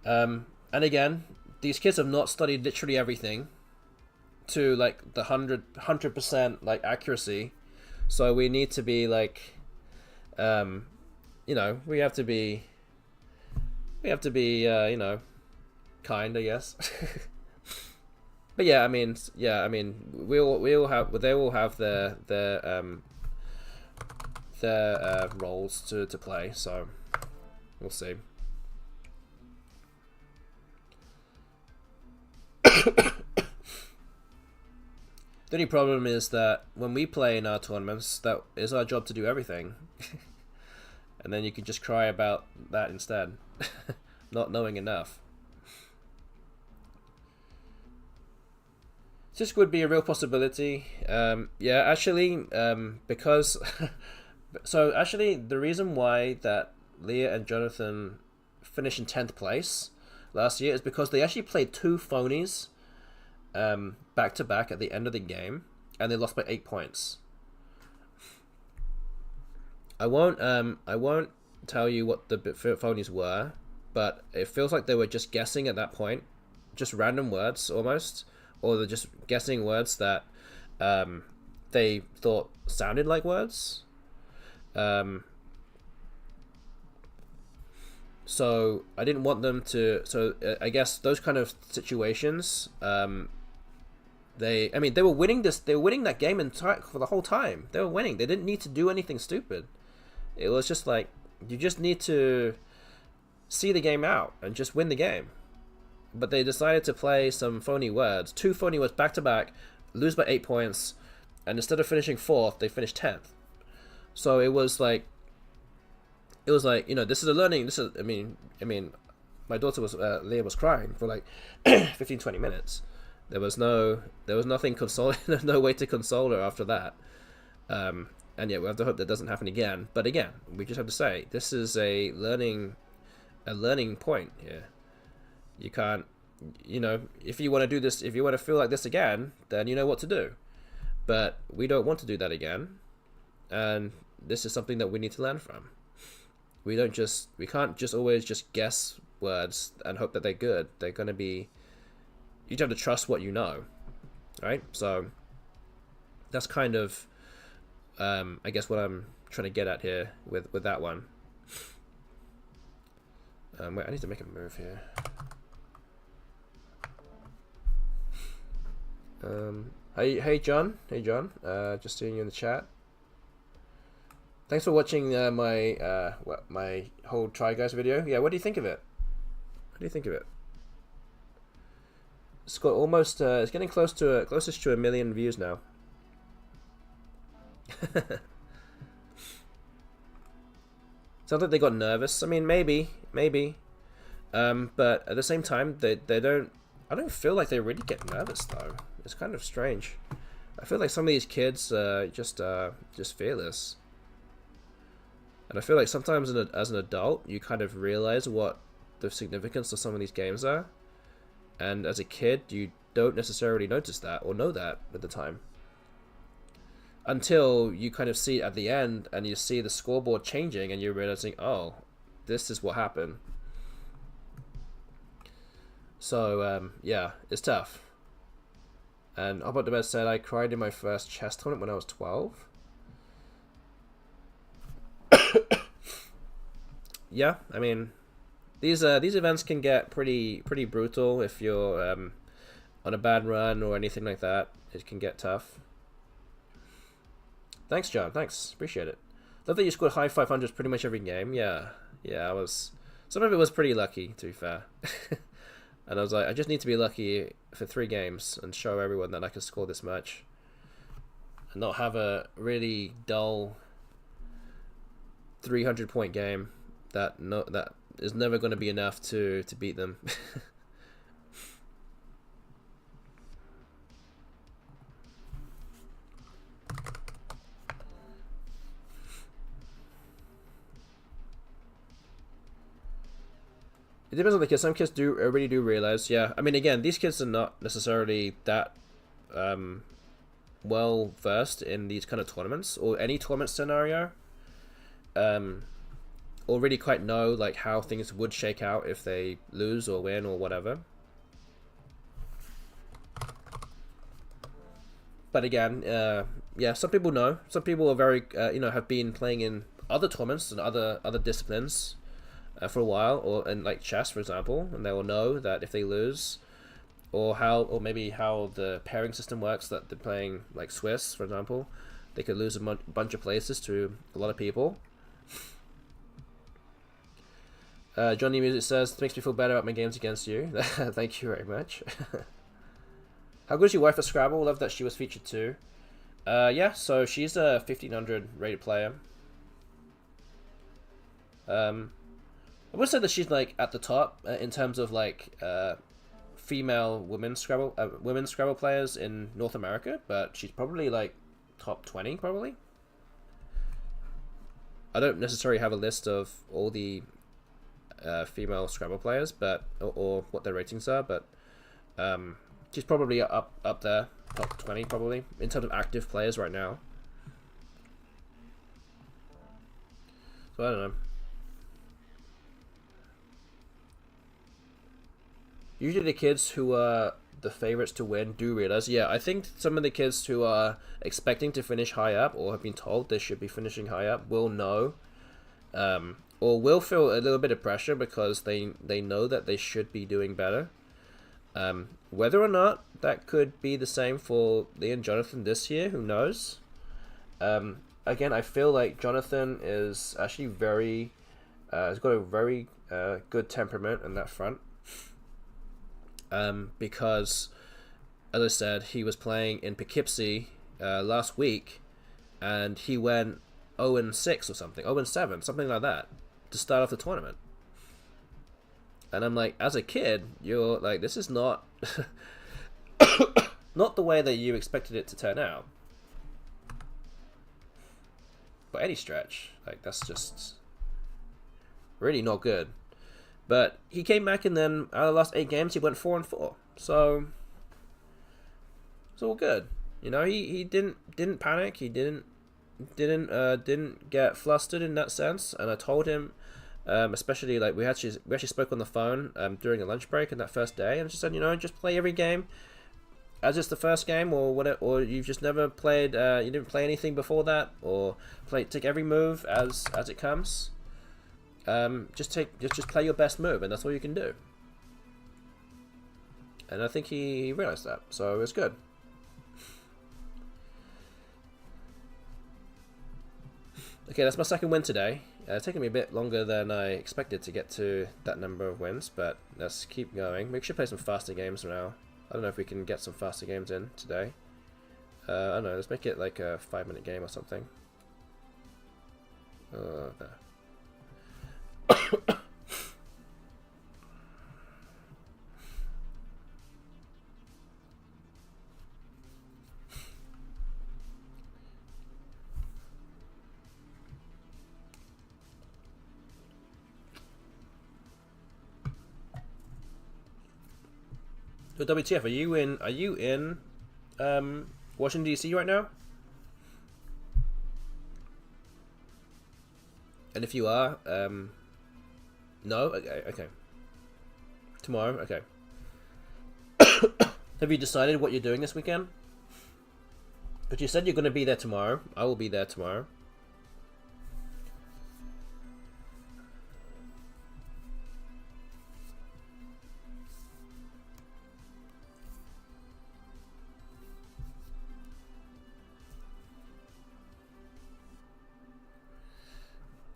And again, these kids have not studied literally everything to like the 100% like accuracy. So we need to be like, you know, we have to be, you know, kind, I guess. But yeah, I mean, they all have their roles to play. So we'll see. The only problem is that when we play in our tournaments, that is our job to do everything. And then you can just cry about that instead. Not knowing enough. This would be a real possibility. Yeah, actually, because... so actually, the reason why that Leah and Jonathan finished in 10th place last year is because they actually played 2 phonies back to back at the end of the game, and they lost by 8 points. I won't tell you what the phonies were, but it feels like they were just guessing at that point, just random words almost, or they're just guessing words that they thought sounded like words. So I didn't want them to. So I guess those kind of situations. I mean, they were winning this. They were winning that game for the whole time. They were winning. They didn't need to do anything stupid. It was just like, you just need to see the game out and just win the game. But they decided to play some phony words, 2 phony words back to back, lose by 8 points, and instead of finishing 4th, they finished 10th. So it was like, you know, this is a learning. This is, I mean, my daughter was Leah was crying for like 15-20 minutes. There was nothing consoling. There's no way to console her after that. And yeah, we have to hope that doesn't happen again. But again, we just have to say, this is a learning point here. You can't, you know, if you want to do this, if you want to feel like this again, then you know what to do. But we don't want to do that again, and this is something that we need to learn from. We can't just always just guess words and hope that they're good. They're going to be, you just have to trust what you know, right? So that's kind of, I guess, what I'm trying to get at here with that one. Wait, I need to make a move here. Hey John, just seeing you in the chat. Thanks for watching my whole Try Guys video. Yeah, what do you think of it? It's got almost, it's getting closest to 1 million views now. Sounds like they got nervous. I mean, maybe. But at the same time, they don't. I don't feel like they really get nervous though. It's kind of strange. I feel like some of these kids just fearless. And I feel like sometimes as an adult, you kind of realize what the significance of some of these games are. And as a kid, you don't necessarily notice that or know that at the time. Until you kind of see it at the end and you see the scoreboard changing and you're realizing, oh, this is what happened. So, yeah, it's tough. And How About the Best said, I cried in my first chess tournament when I was 12. Yeah, I mean, these events can get pretty brutal if you're on a bad run or anything like that. It can get tough. Thanks, John. Thanks. Appreciate it. Love that you scored high 500s pretty much every game. Yeah, I was. Some of it was pretty lucky, to be fair. And I was like, I just need to be lucky for 3 games and show everyone that I can score this much. And not have a really dull 300-point game that is never going to be enough to beat them. It depends on the kids. Some kids really do realize. Yeah, I mean, again, these kids are not necessarily that well versed in these kind of tournaments or any tournament scenario. Or really quite know like how things would shake out if they lose or win or whatever. But again, yeah, some people know. Some people are very, have been playing in other tournaments and other disciplines for a while, or in like chess, for example, and they will know that if they lose, or maybe how the pairing system works, that they're playing like Swiss, for example, they could lose a bunch of places to a lot of people. Johnny Music says, it makes me feel better about my games against you. Thank you very much. How good is your wife at Scrabble? Love that she was featured too. Yeah, so she's a 1500 rated player. I would say that she's like at the top in terms of like female women's Scrabble players in North America, but she's probably like top 20 probably. I don't necessarily have a list of all the female Scrabble players, but or what their ratings are, but she's probably up there, top 20 probably in terms of active players right now. So I don't know. Usually the kids who are the favorites to win do realize. Yeah, I think some of the kids who are expecting to finish high up or have been told they should be finishing high up will know, or will feel a little bit of pressure because they know that they should be doing better. Whether or not that could be the same for Lee and Jonathan this year, who knows? Again, I feel like Jonathan is actually very, has got a very good temperament in that front. Because, as I said, he was playing in Poughkeepsie last week, and he went 0-6 or something, 0-7, something like that, to start off the tournament. And I'm like, as a kid, you're like, this is not not the way that you expected it to turn out. By any stretch, like that's just really not good. But he came back, and then out of the last 8 games, he went 4-4. So it's all good. You know, he didn't panic. He didn't get flustered in that sense. And I told him, especially like we actually spoke on the phone during a lunch break in that first day, and just said, you know, just play every game as it's the first game, or whatever, or you've just never played. You didn't play anything before that, or take every move as it comes. Just play your best move, and that's all you can do. And I think he realized that, so it was good. Okay, that's my second win today. It's taken me a bit longer than I expected to get to that number of wins, but let's keep going. We should play some faster games now. I don't know if we can get some faster games in today. I don't know, let's make it like a 5-minute game or something. There. So WTF, are you in Washington DC right now? And if you are, no? Okay. Tomorrow? Okay. Have you decided what you're doing this weekend? But you said you're going to be there tomorrow. I will be there tomorrow.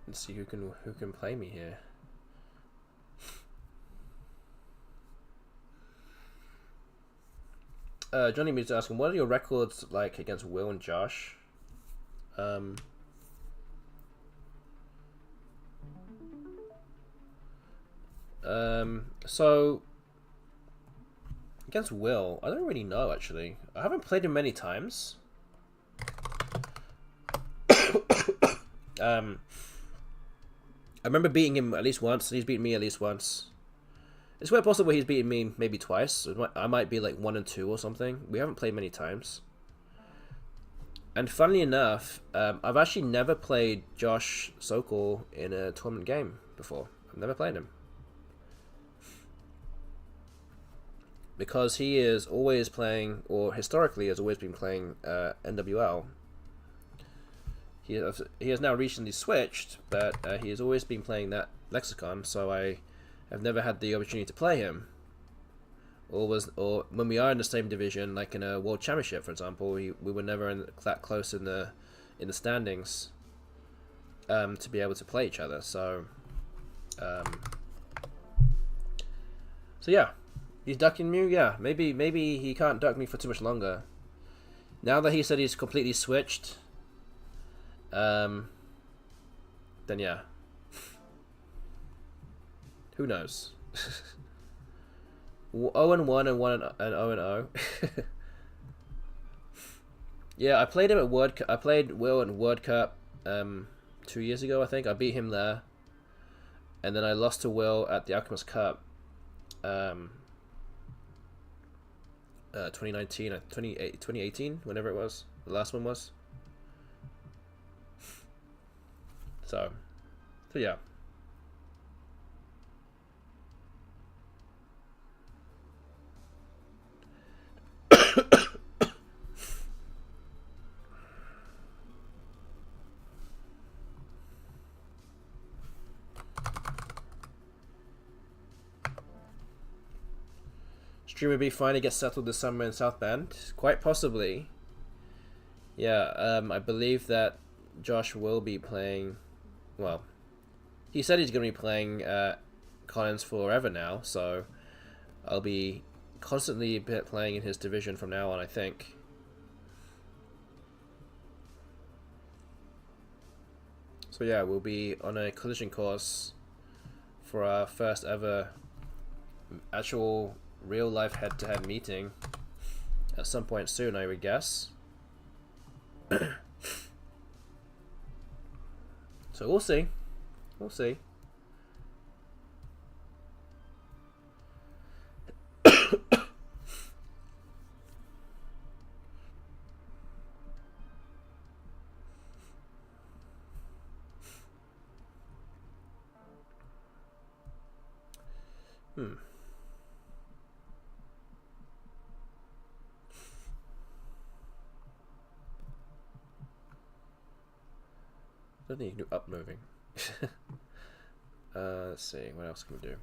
Let's see who can play me here. Johnny Mead's asking, what are your records like against Will and Josh? So against Will, I don't really know actually. I haven't played him many times. I remember beating him at least once, and he's beaten me at least once. It's quite possible he's beaten me maybe twice. I might be like 1-2 or something. We haven't played many times. And funnily enough, I've actually never played Josh Sokol in a tournament game before. I've never played him. Because he is always playing, or historically has always been playing NWL. He has now recently switched, but he has always been playing that lexicon, so I have never had the opportunity to play him. Or when we are in the same division, like in a World Championship, for example, we were never that close in the standings to be able to play each other. So yeah, he's ducking me. Yeah, maybe he can't duck me for too much longer. Now that he said he's completely switched. Then yeah. Who knows? 0-1 and 0-0. Yeah, I played him at I played Will in World Cup 2 years ago, I think. I beat him there. And then I lost to Will at the Alchemist Cup 2019, 2018, whenever it was. The last one was. So yeah. Dreamer B finally gets settled this summer in South Bend? Quite possibly. Yeah, I believe that Josh will be playing, well, he said he's going to be playing Collins forever now, so I'll be constantly playing in his division from now on, I think. So yeah, we'll be on a collision course for our first ever actual real life head-to-head meeting at some point soon, I would guess. So we'll see. We'll see. I don't think you can do up moving. Let's see, what else can we do?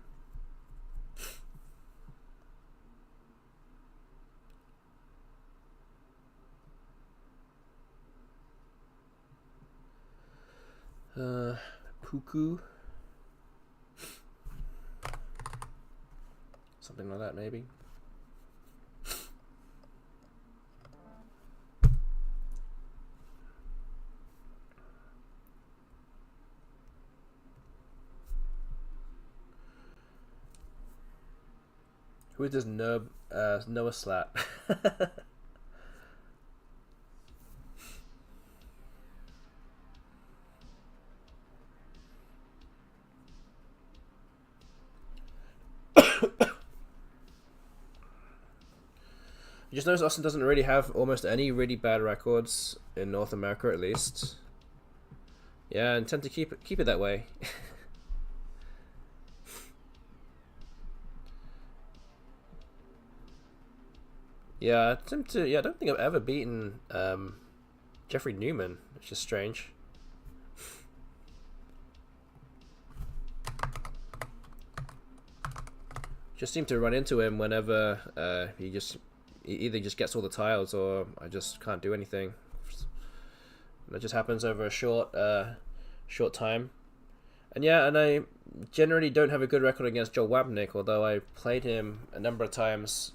Puku. Something like that, maybe. Who is this nub? Noah Slap. You just notice Austin doesn't really have almost any really bad records in North America, at least. Yeah, and tend to keep it that way. Yeah, I don't think I've ever beaten Jeffrey Newman, which is strange. Just seem to run into him whenever he either just gets all the tiles or I just can't do anything. That just happens over a short time. And yeah, and I generally don't have a good record against Joel Wapnick, although I played him a number of times.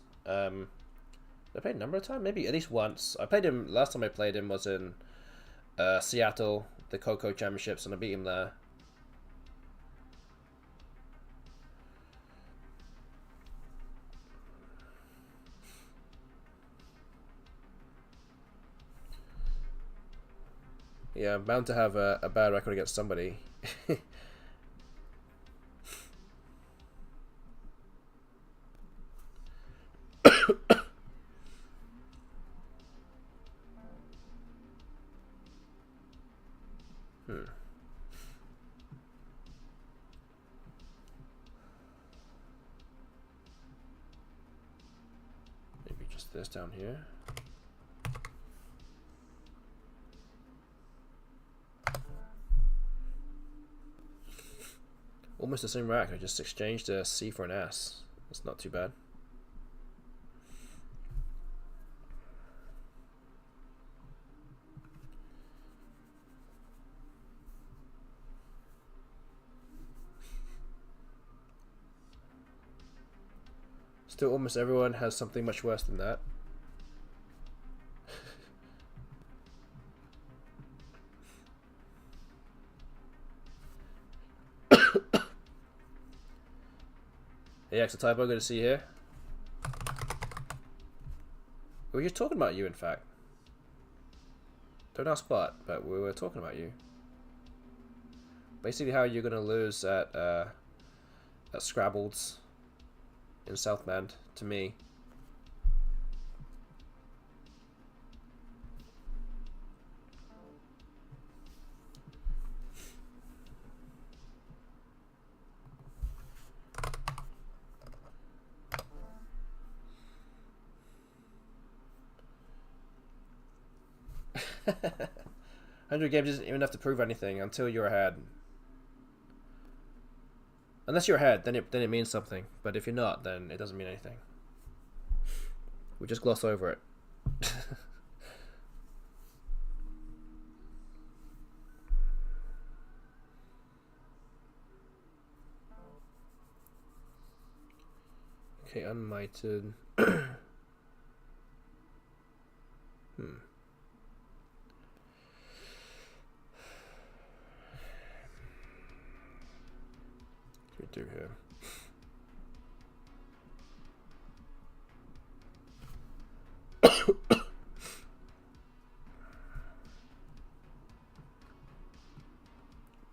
I played a number of times? Maybe at least once. I played him, last time I played him was in Seattle, the Coco Championships, and I beat him there. Yeah, I'm bound to have a bad record against somebody. Maybe just this down here. Almost the same rack, I just exchanged a C for an S. That's not too bad. Still, almost everyone has something much worse than that. Hey, Axel Typo, good to see you here. We were just talking about you, in fact. Don't ask what, but we were talking about you. Basically, how you're gonna lose at Scrabbles in South Bend to me. $100 games isn't even enough to prove anything until you're ahead. Unless you're ahead, then it means something. But if you're not, then it doesn't mean anything. We just gloss over it. Okay, unmited. What do we do here?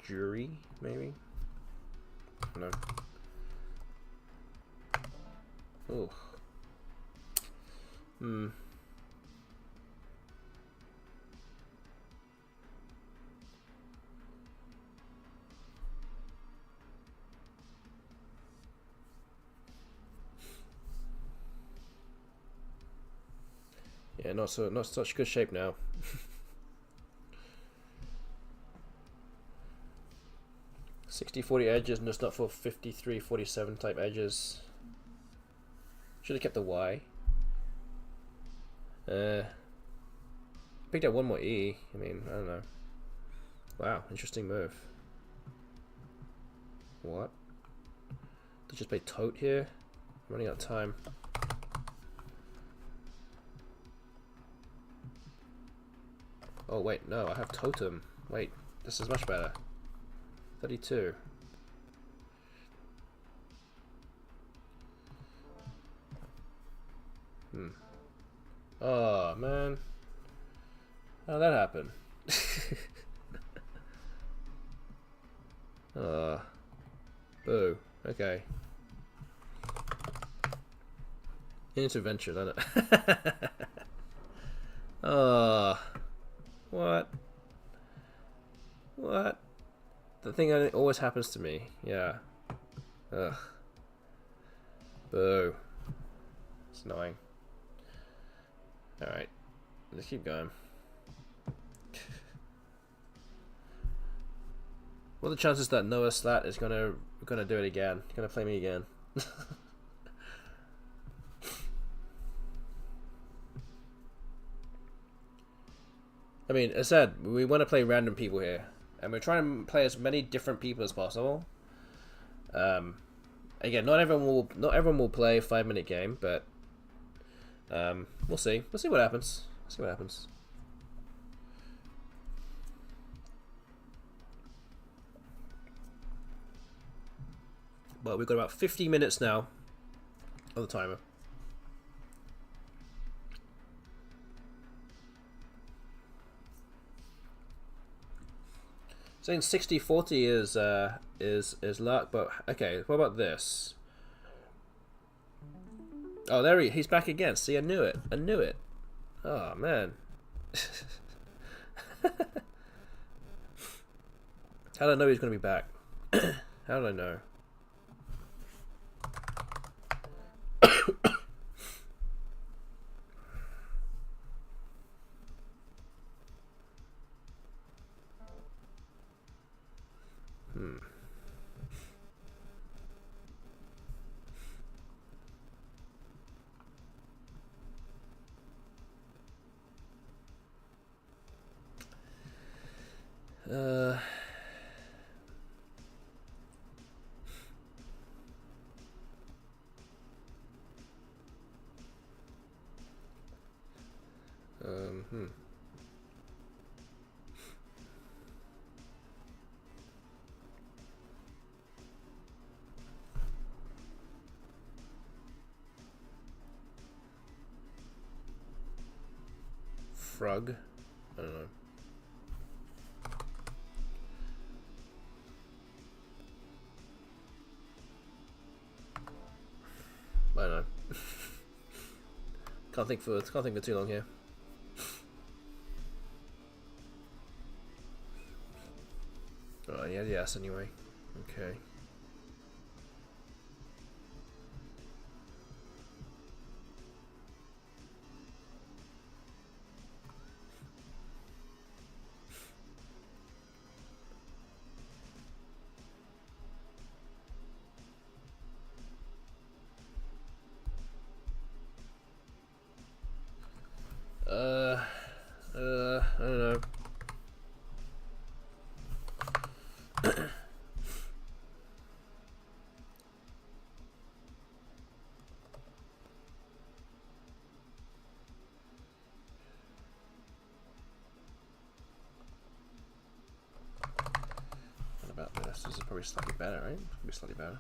Jury, maybe? No. Oh. Yeah, not such good shape now. 60-40 edges, and just not for 53-47 type edges. Should have kept the Y. Picked up one more E. I mean, I don't know. Wow, interesting move. What? Did just play tote here? I'm running out of time. Oh wait, no, I have totem. Wait, this is much better. 32. Oh man, how did that happen? Boo. Okay. Intervention, I don't. What? What? The thing that always happens to me. Yeah. Ugh. Boo. It's annoying. Alright. Let's keep going. What are the chances that NASSC is gonna do it again? Gonna play me again? I mean, as I said, we want to play random people here, and we're trying to play as many different people as possible. Again, not everyone will play a 5-minute game, but we'll see. We'll see what happens. See what happens. But we've got about 50 minutes now on the timer. Saying 60-40 is luck, but okay. What about this? Oh, there he's back again. See, I knew it. I knew it. Oh man. How did I know he was going to be back? How did I know? Frog? I don't know. I don't know. Can't think for too long here. Oh yeah, yes. Anyway, okay. probably slightly better, right? Probably slightly better.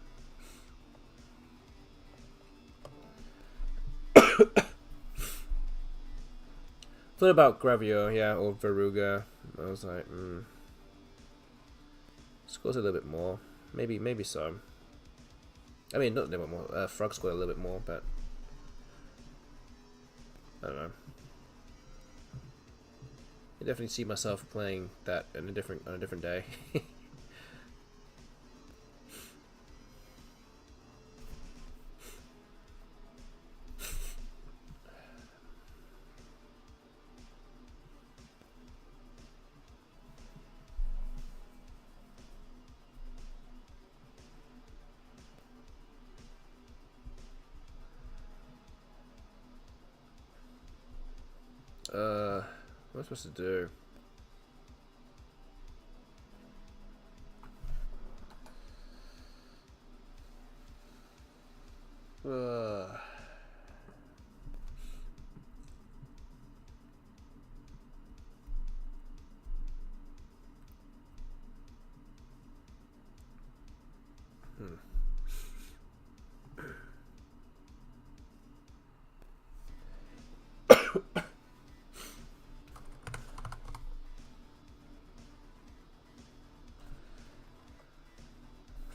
Thought about Gravio, yeah, or Veruga. I was like, scores a little bit more. Maybe so. I mean, not a little bit more. Frog scored a little bit more, but I don't know. I definitely see myself playing that on a different day. What am I supposed to do?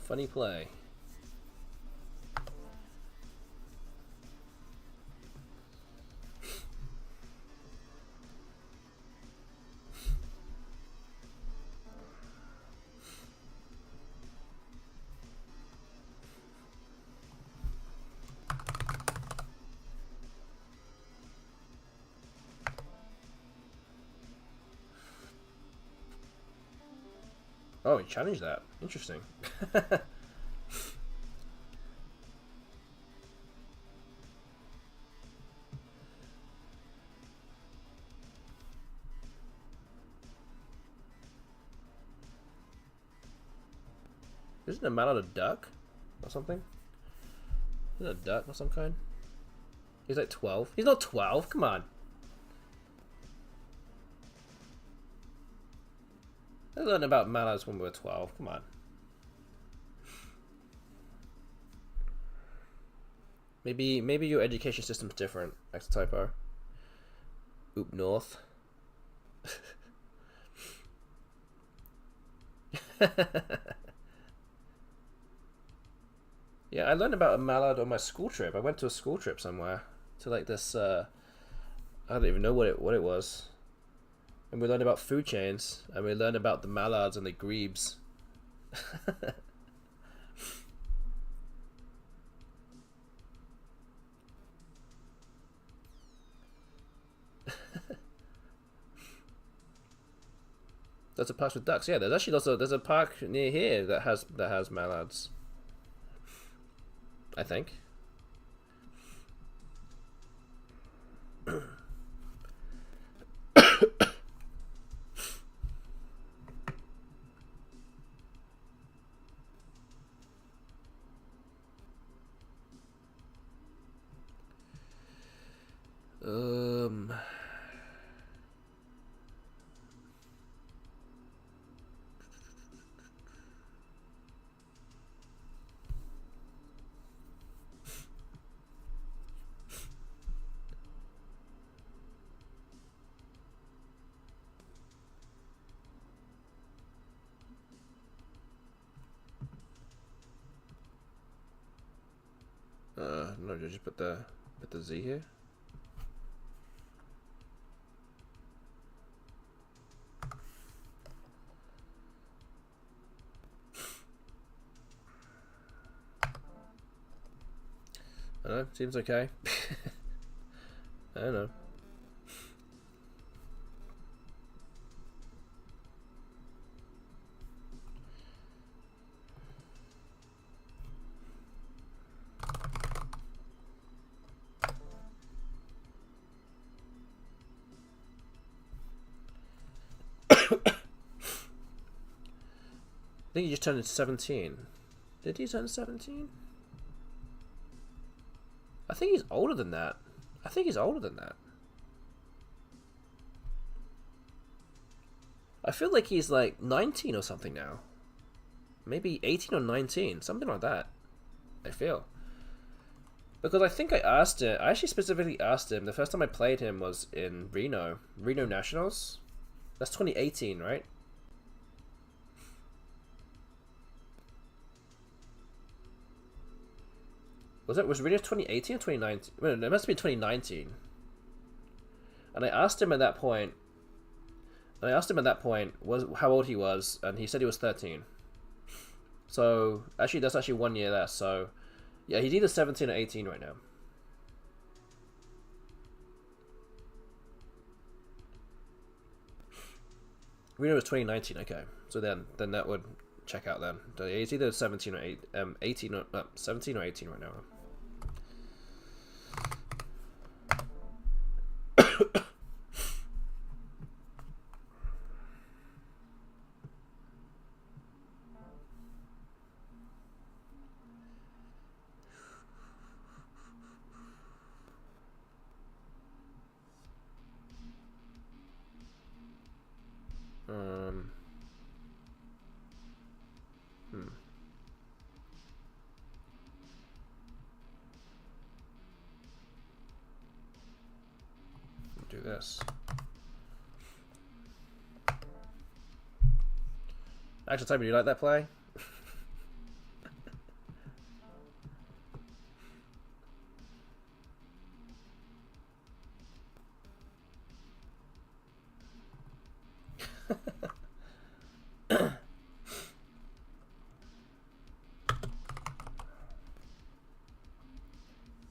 Funny play. Oh, he challenged that. Interesting. Isn't a Mallet a duck? Or something? Isn't it a duck of some kind? He's like 12. He's not 12, come on. I learned about Mallets when we were 12, come on. Maybe your education system's different, X typo. Oop North. Yeah, I learned about a mallard on my school trip. I went to a school trip somewhere to like this. I don't even know what it was. And we learned about food chains, and we learned about the mallards and the grebes. There's a park with ducks. Yeah, there's actually there's a park near here that has mallards. I think. No, just put the Z here. I don't know, seems okay. I don't know. I think he just turned 17. Did he turn 17? I think he's older than that. I think he's older than that. I feel like he's like 19 or something now. maybe 18 or 19, something like that. I feel. Because I think I asked him, I actually specifically asked him, the first time I played him was in Reno Nationals. That's 2018, right? Was Reno 2018 or 2019? Well, it must be 2019. And I asked him at that point, was how old he was, and he said he was 13. So actually, that's actually 1 year less. So yeah, he's either 17 or 18 right now. Reno was 2019. Okay, so then that would check out then. He's either 17 or 18 or 17 or 18 right now. Do this. Actually, tell me, do you like that play?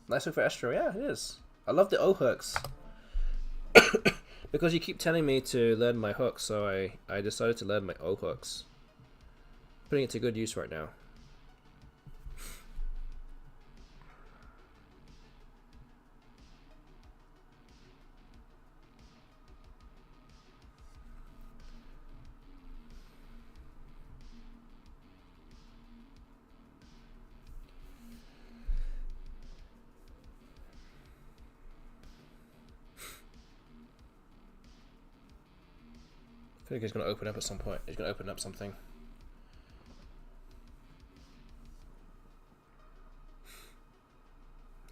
Nice hook for Estro, yeah, it is. I love the O hooks. Because you keep telling me to learn my hooks, so I decided to learn my O hooks. Putting it to good use right now. I feel like he's going to open up at some point. He's going to open up something.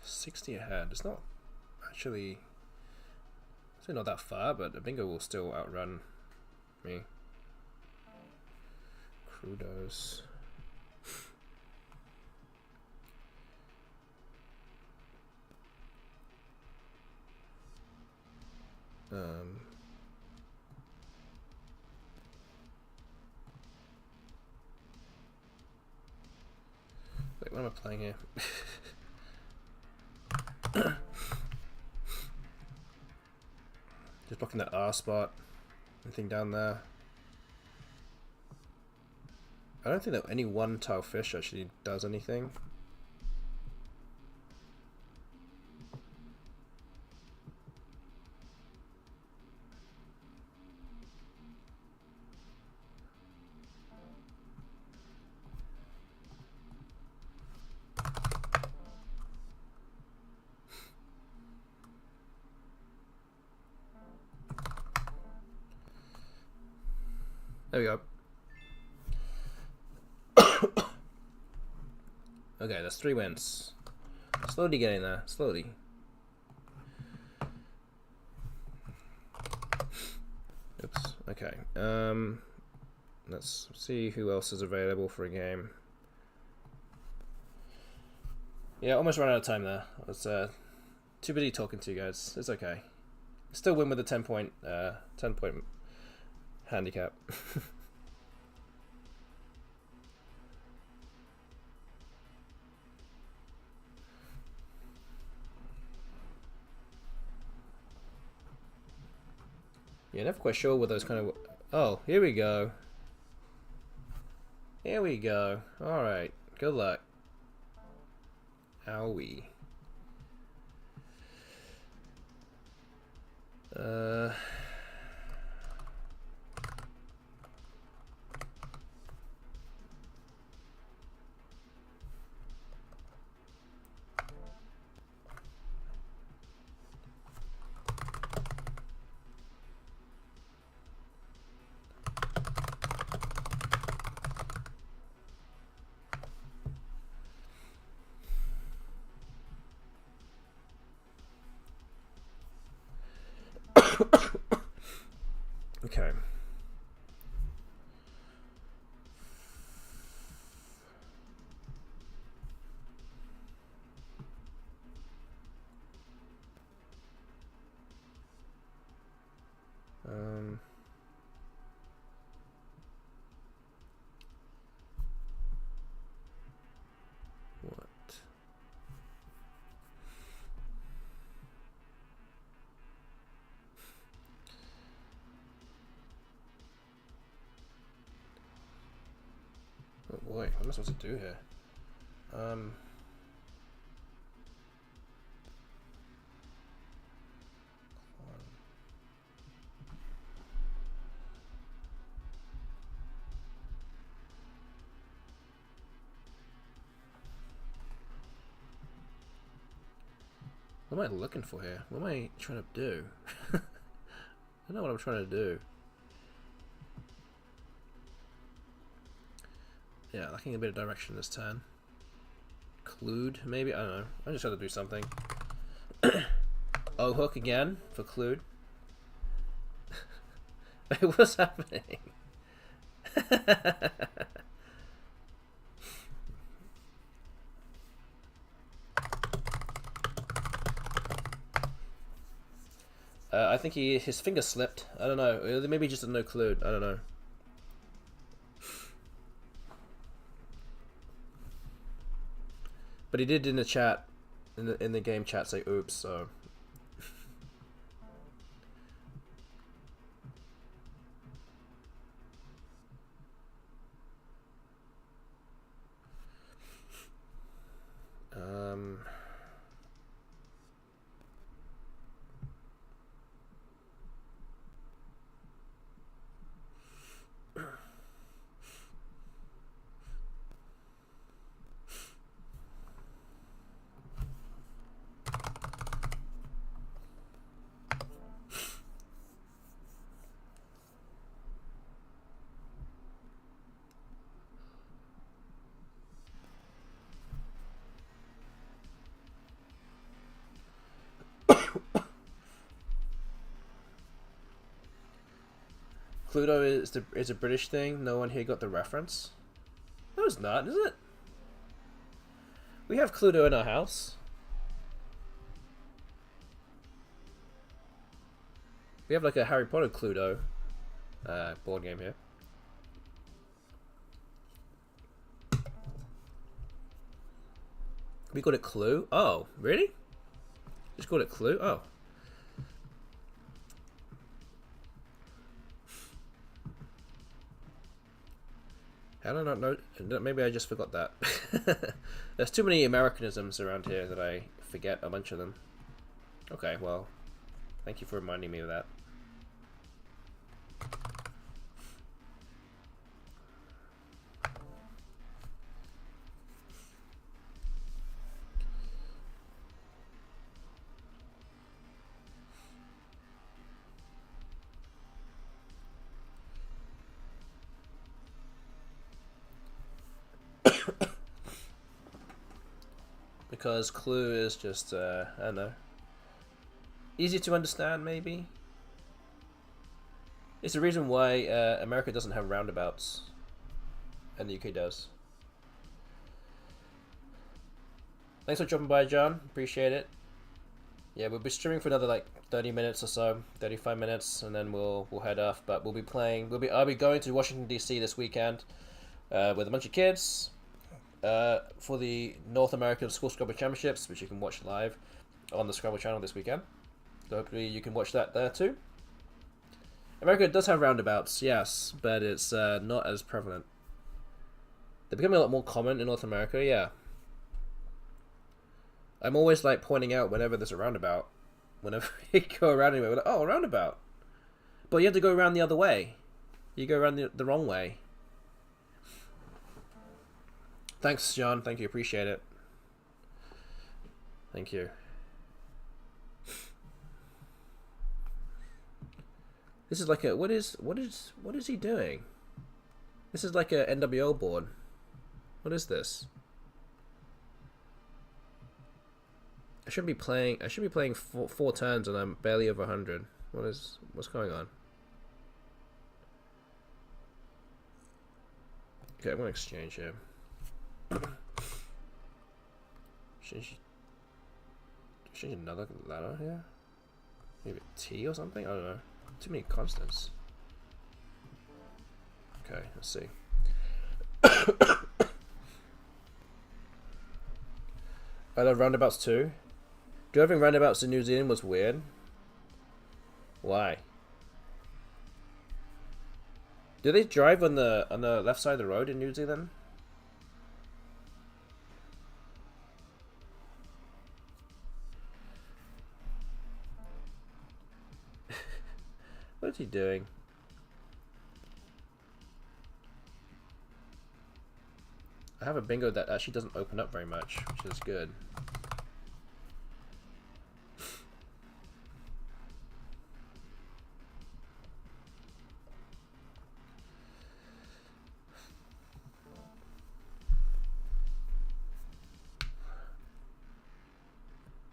$60 ahead. It's not actually... It's not that far, but the bingo will still outrun me. Crudos. Wait, what am I playing here? Just blocking that R spot. Anything down there? I don't think that any one tile fish actually does anything. There we go. Okay, that's 3 wins. Slowly getting there, slowly. Oops, okay. Let's see who else is available for a game. Yeah, almost ran out of time there. I was too busy talking to you guys. It's okay. Still win with a 10 point handicap. Yeah, never quite sure what those kind of... Oh, here we go. Here we go. Alright, good luck. Owie. Oh boy, what am I supposed to do here? What am I looking for here? What am I trying to do? I don't know what I'm trying to do. Yeah, lacking a bit of direction this turn. Clued, maybe? I don't know. I just have to do something. Oh, hook again for Clued. What's happening? I think his finger slipped. I don't know. Maybe just a no clue. I don't know. But he did in the chat, in the game chat, say oops. So. Cluedo is a British thing. No one here got the reference. No, it's not, is it? We have Cluedo in our house. We have like a Harry Potter Cluedo board game here. We got it Clue. Oh, really? Just called it Clue. Oh. How did I not know? Maybe I just forgot that. There's too many Americanisms around here that I forget a bunch of them. Okay, well, thank you for reminding me of that. Because Clue is just, I don't know, easy to understand, maybe? It's the reason why America doesn't have roundabouts, and the UK does. Thanks for dropping by, John. Appreciate it. Yeah, we'll be streaming for another like 30 minutes or so, 35 minutes, and then we'll head off. But we'll be playing. I'll be going to Washington D.C. this weekend with a bunch of kids. For the North American School Scrabble Championships, which you can watch live on the Scrabble channel this weekend. So hopefully you can watch that there too. America does have roundabouts, yes, but it's not as prevalent. They're becoming a lot more common in North America, yeah. I'm always like pointing out whenever there's a roundabout. Whenever you go around anywhere, we're like, oh, a roundabout. But you have to go around the other way. You go around the wrong way. Thanks, John. Thank you. Appreciate it. Thank you. This is like a what is he doing? This is like a NWO board. What is this? I should be playing four turns and I'm barely over 100. What's going on? Okay, I'm gonna exchange here. Change another letter here? Maybe a T or something? I don't know. Too many constants. Okay, let's see. I love roundabouts too. Driving roundabouts in New Zealand was weird. Why? Do they drive on the left side of the road in New Zealand? he doing? I have a bingo that actually doesn't open up very much, which is good.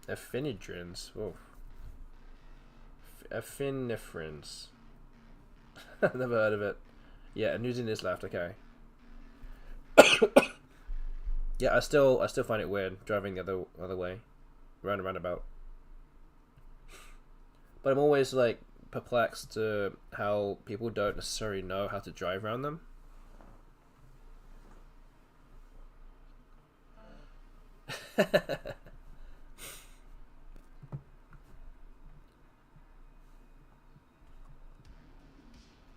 Affinidrins. Whoa. Affinifrins. I've never heard of it. Yeah, and using this left, okay. Yeah, I still find it weird driving the other way. Round and roundabout. But I'm always like perplexed to how people don't necessarily know how to drive around them.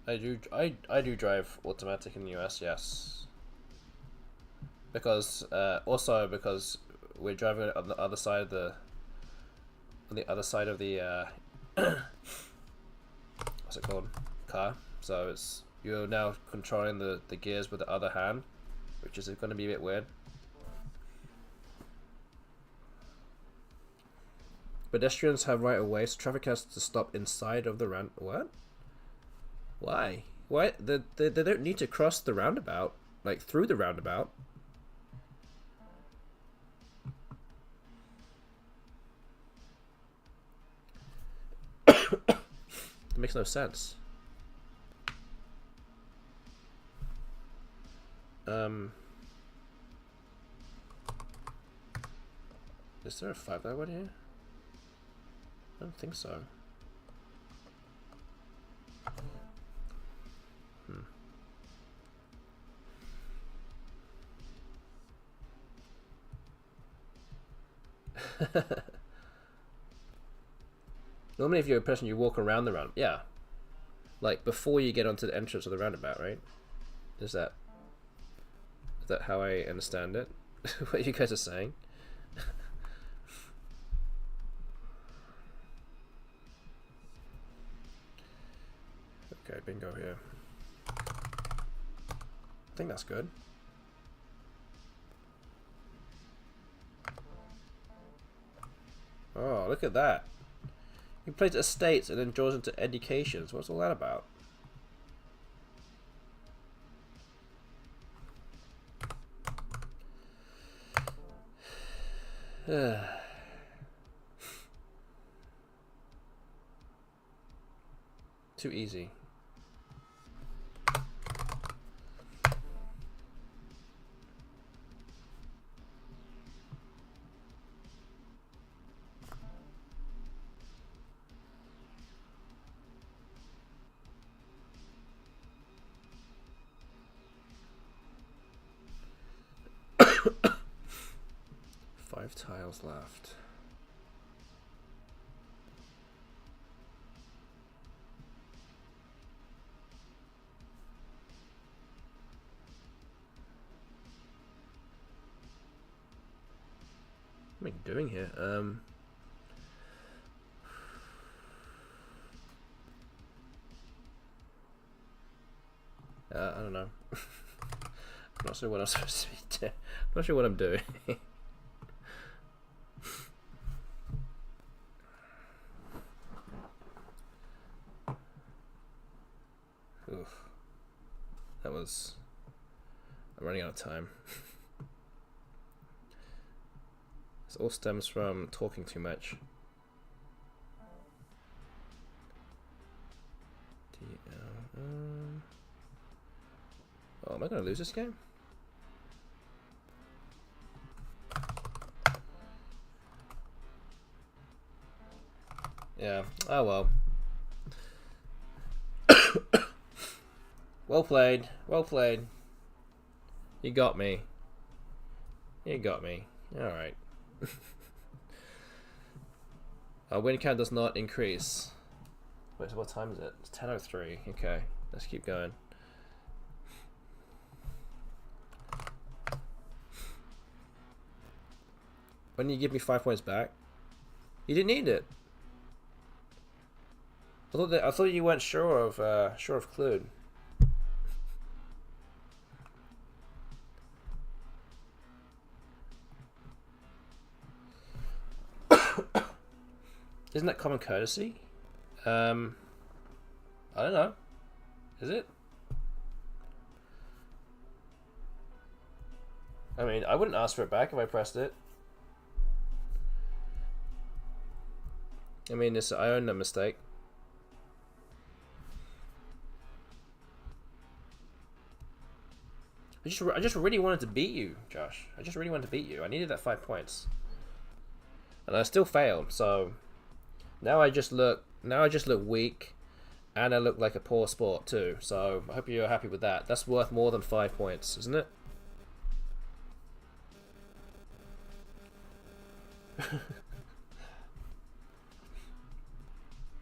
I do drive automatic in the US, yes. Because also because we're driving on the other side of the what's it called? Car. So it's you're now controlling the gears with the other hand, which is going to be a bit weird. Pedestrians have right of way, so traffic has to stop inside of the round. What? Why? Why? They don't need to cross the roundabout, like through the roundabout. It makes no sense. Is there a 5-hour one here? I don't think so. Normally if you're a person, you walk around the roundabout. Yeah. Like before you get onto the entrance of the roundabout, right? Is that how I understand it? What you guys are saying? Okay, bingo here. I think that's good. Oh, look at that. He plays estates and then draws into educations. What's all that about? Too easy. Five tiles left. What am I doing here? I don't know. I'm not sure what I'm supposed to be doing. I'm not sure what I'm doing. Oof. That was... I'm running out of time. This all stems from talking too much. Oh, am I going to lose this game? Yeah, oh well. Well played, well played. You got me. You got me. Alright. Our win count does not increase. Wait, so what time is it? It's 10:03. Okay, let's keep going. When you give me 5 points back? You didn't need it. I thought you weren't sure of Clued. Isn't that common courtesy? I don't know. Is it? I mean, I wouldn't ask for it back if I pressed it. I mean, I own that mistake. I just really wanted to beat you, Josh. I just really wanted to beat you. I needed that 5 points, and I still failed. So now I just look weak, and I look like a poor sport too. So I hope you're happy with that. That's worth more than 5 points, isn't it?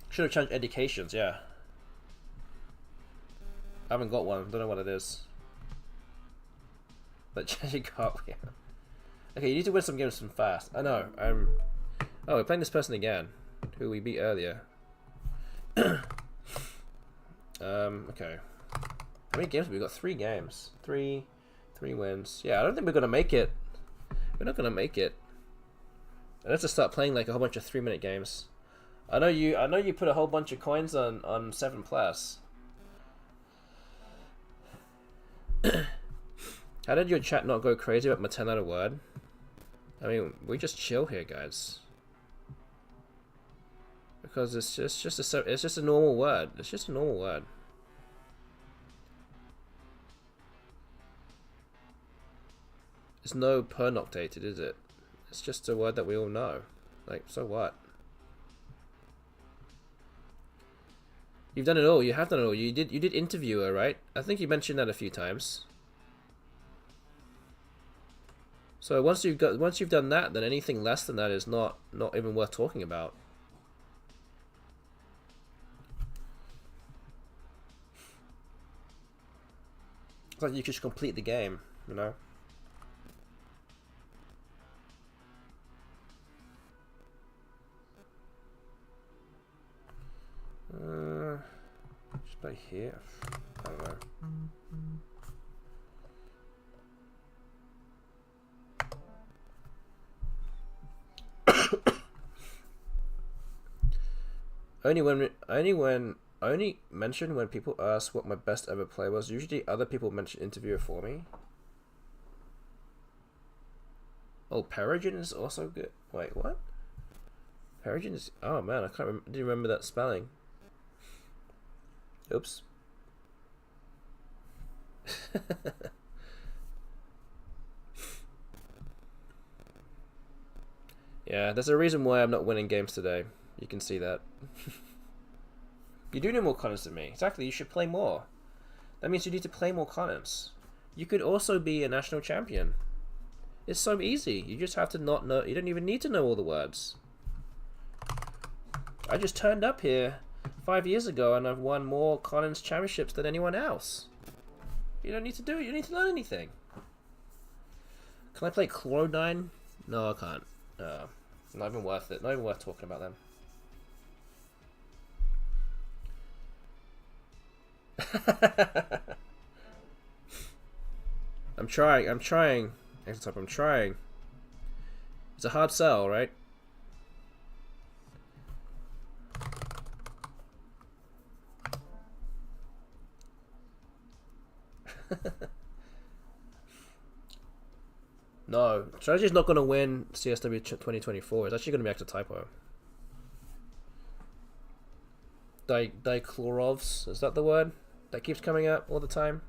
Should have changed educations, yeah. I haven't got one. Don't know what it is. But changing cartwheel. Okay, you need to win some games from fast. I know. Oh, we're playing this person again, who we beat earlier. Okay. How many games have we got? 3 games. Three wins. Yeah, I don't think we're gonna make it. We're not gonna make it. I have to start playing like a whole bunch of 3-minute games. I know you put a whole bunch of coins on 7 plus. How did your chat not go crazy about my 10-letter word? I mean, we just chill here, guys. Because it's just a normal word. It's just a normal word. It's no pernoctated, is it? It's just a word that we all know. Like, so what? You've done it all. You have done it all. You did interviewer, right? I think you mentioned that a few times. So once you've done that, then anything less than that is not even worth talking about. It's like you just complete the game, you know. Just by here. I don't know. Only mention when people ask what my best ever play was. Usually other people mention interviewer for me. Oh, Peregrine is also good. Wait, what? Peregrine is... Oh man, didn't remember that spelling. Oops. Yeah, there's a reason why I'm not winning games today. You can see that. You do know more comments than me. Exactly, you should play more. That means you need to play more comments. You could also be a national champion. It's so easy. You just have to not know. You don't even need to know all the words. I just turned up here 5 years ago and I've won more Collins championships than anyone else. You don't need to do it. You don't need to learn anything. Can I play Chlorine? No, I can't. Not even worth it. Not even worth talking about them. I'm trying. Exotop, I'm trying. It's a hard sell, right? No, strategy's not going to win CSW 2024. It's actually going to be actual typo. Dichlorovs, is that the word that keeps coming up all the time?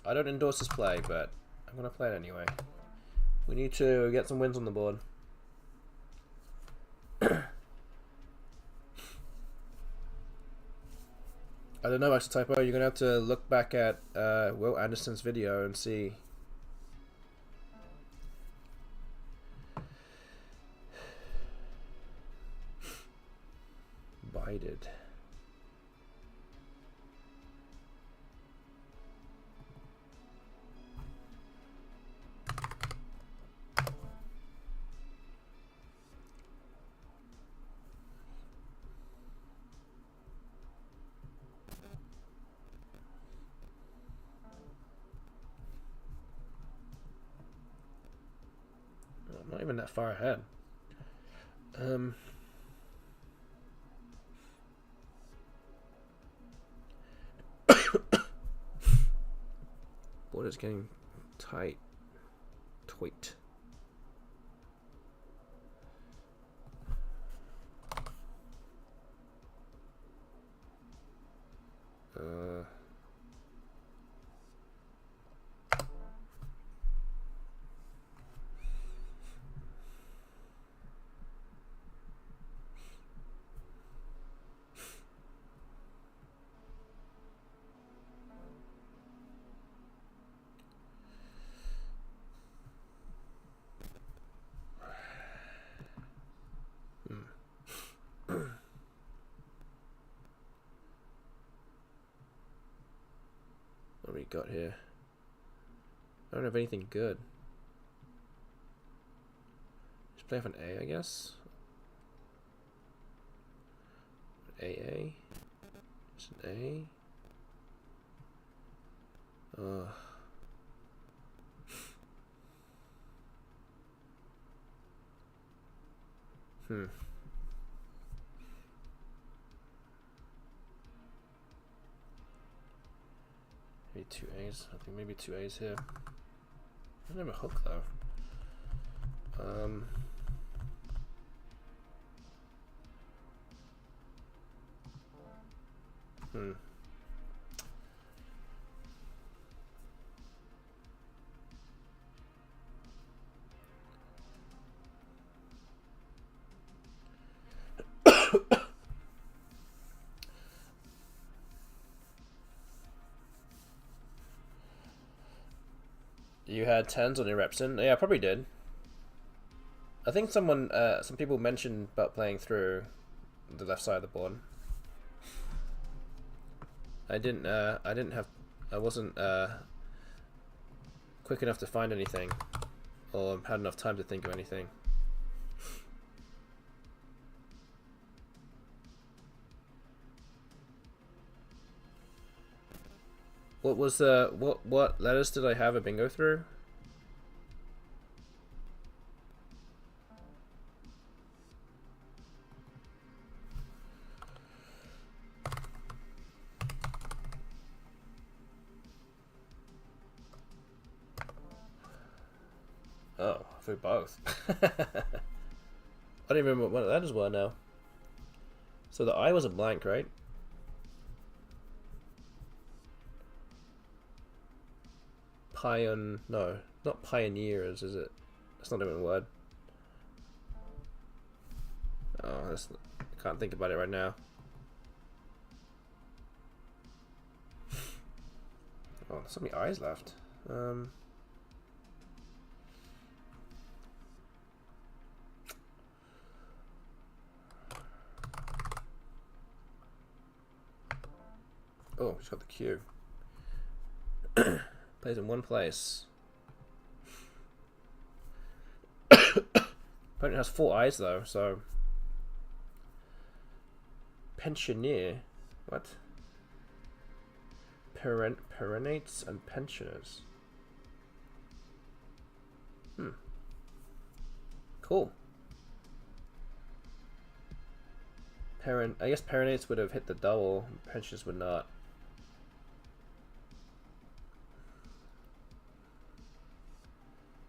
I don't endorse this play, but I'm gonna play it anyway. We need to get some wins on the board. I don't know, Max Typo. You're gonna have to look back at Will Anderson's video and see. Bided. I'm not even that far ahead. Board is getting tight. Tweet. What do we got here? I don't have anything good. Just play off an A, I guess. AA. It's an A. Maybe two A's. I think maybe two A's here. I don't have a hook though. You had 10s on your Repson? Yeah, I probably did. I think some people mentioned about playing through the left side of the board. I wasn't quick enough to find anything, or had enough time to think of anything. What was what letters did I have a bingo through? Oh, through both. I don't even remember what letters were now. So the I was a blank, right? No, not pioneers, is it? That's not even a word. Oh, I can't think about it right now. Oh, there's so many eyes left. Oh, just got the Q. Plays in one place. Opponent has 4 eyes though, so pensioner. What? Perennates and pensioners. Cool. I guess perennates would have hit the double. Pensioners would not.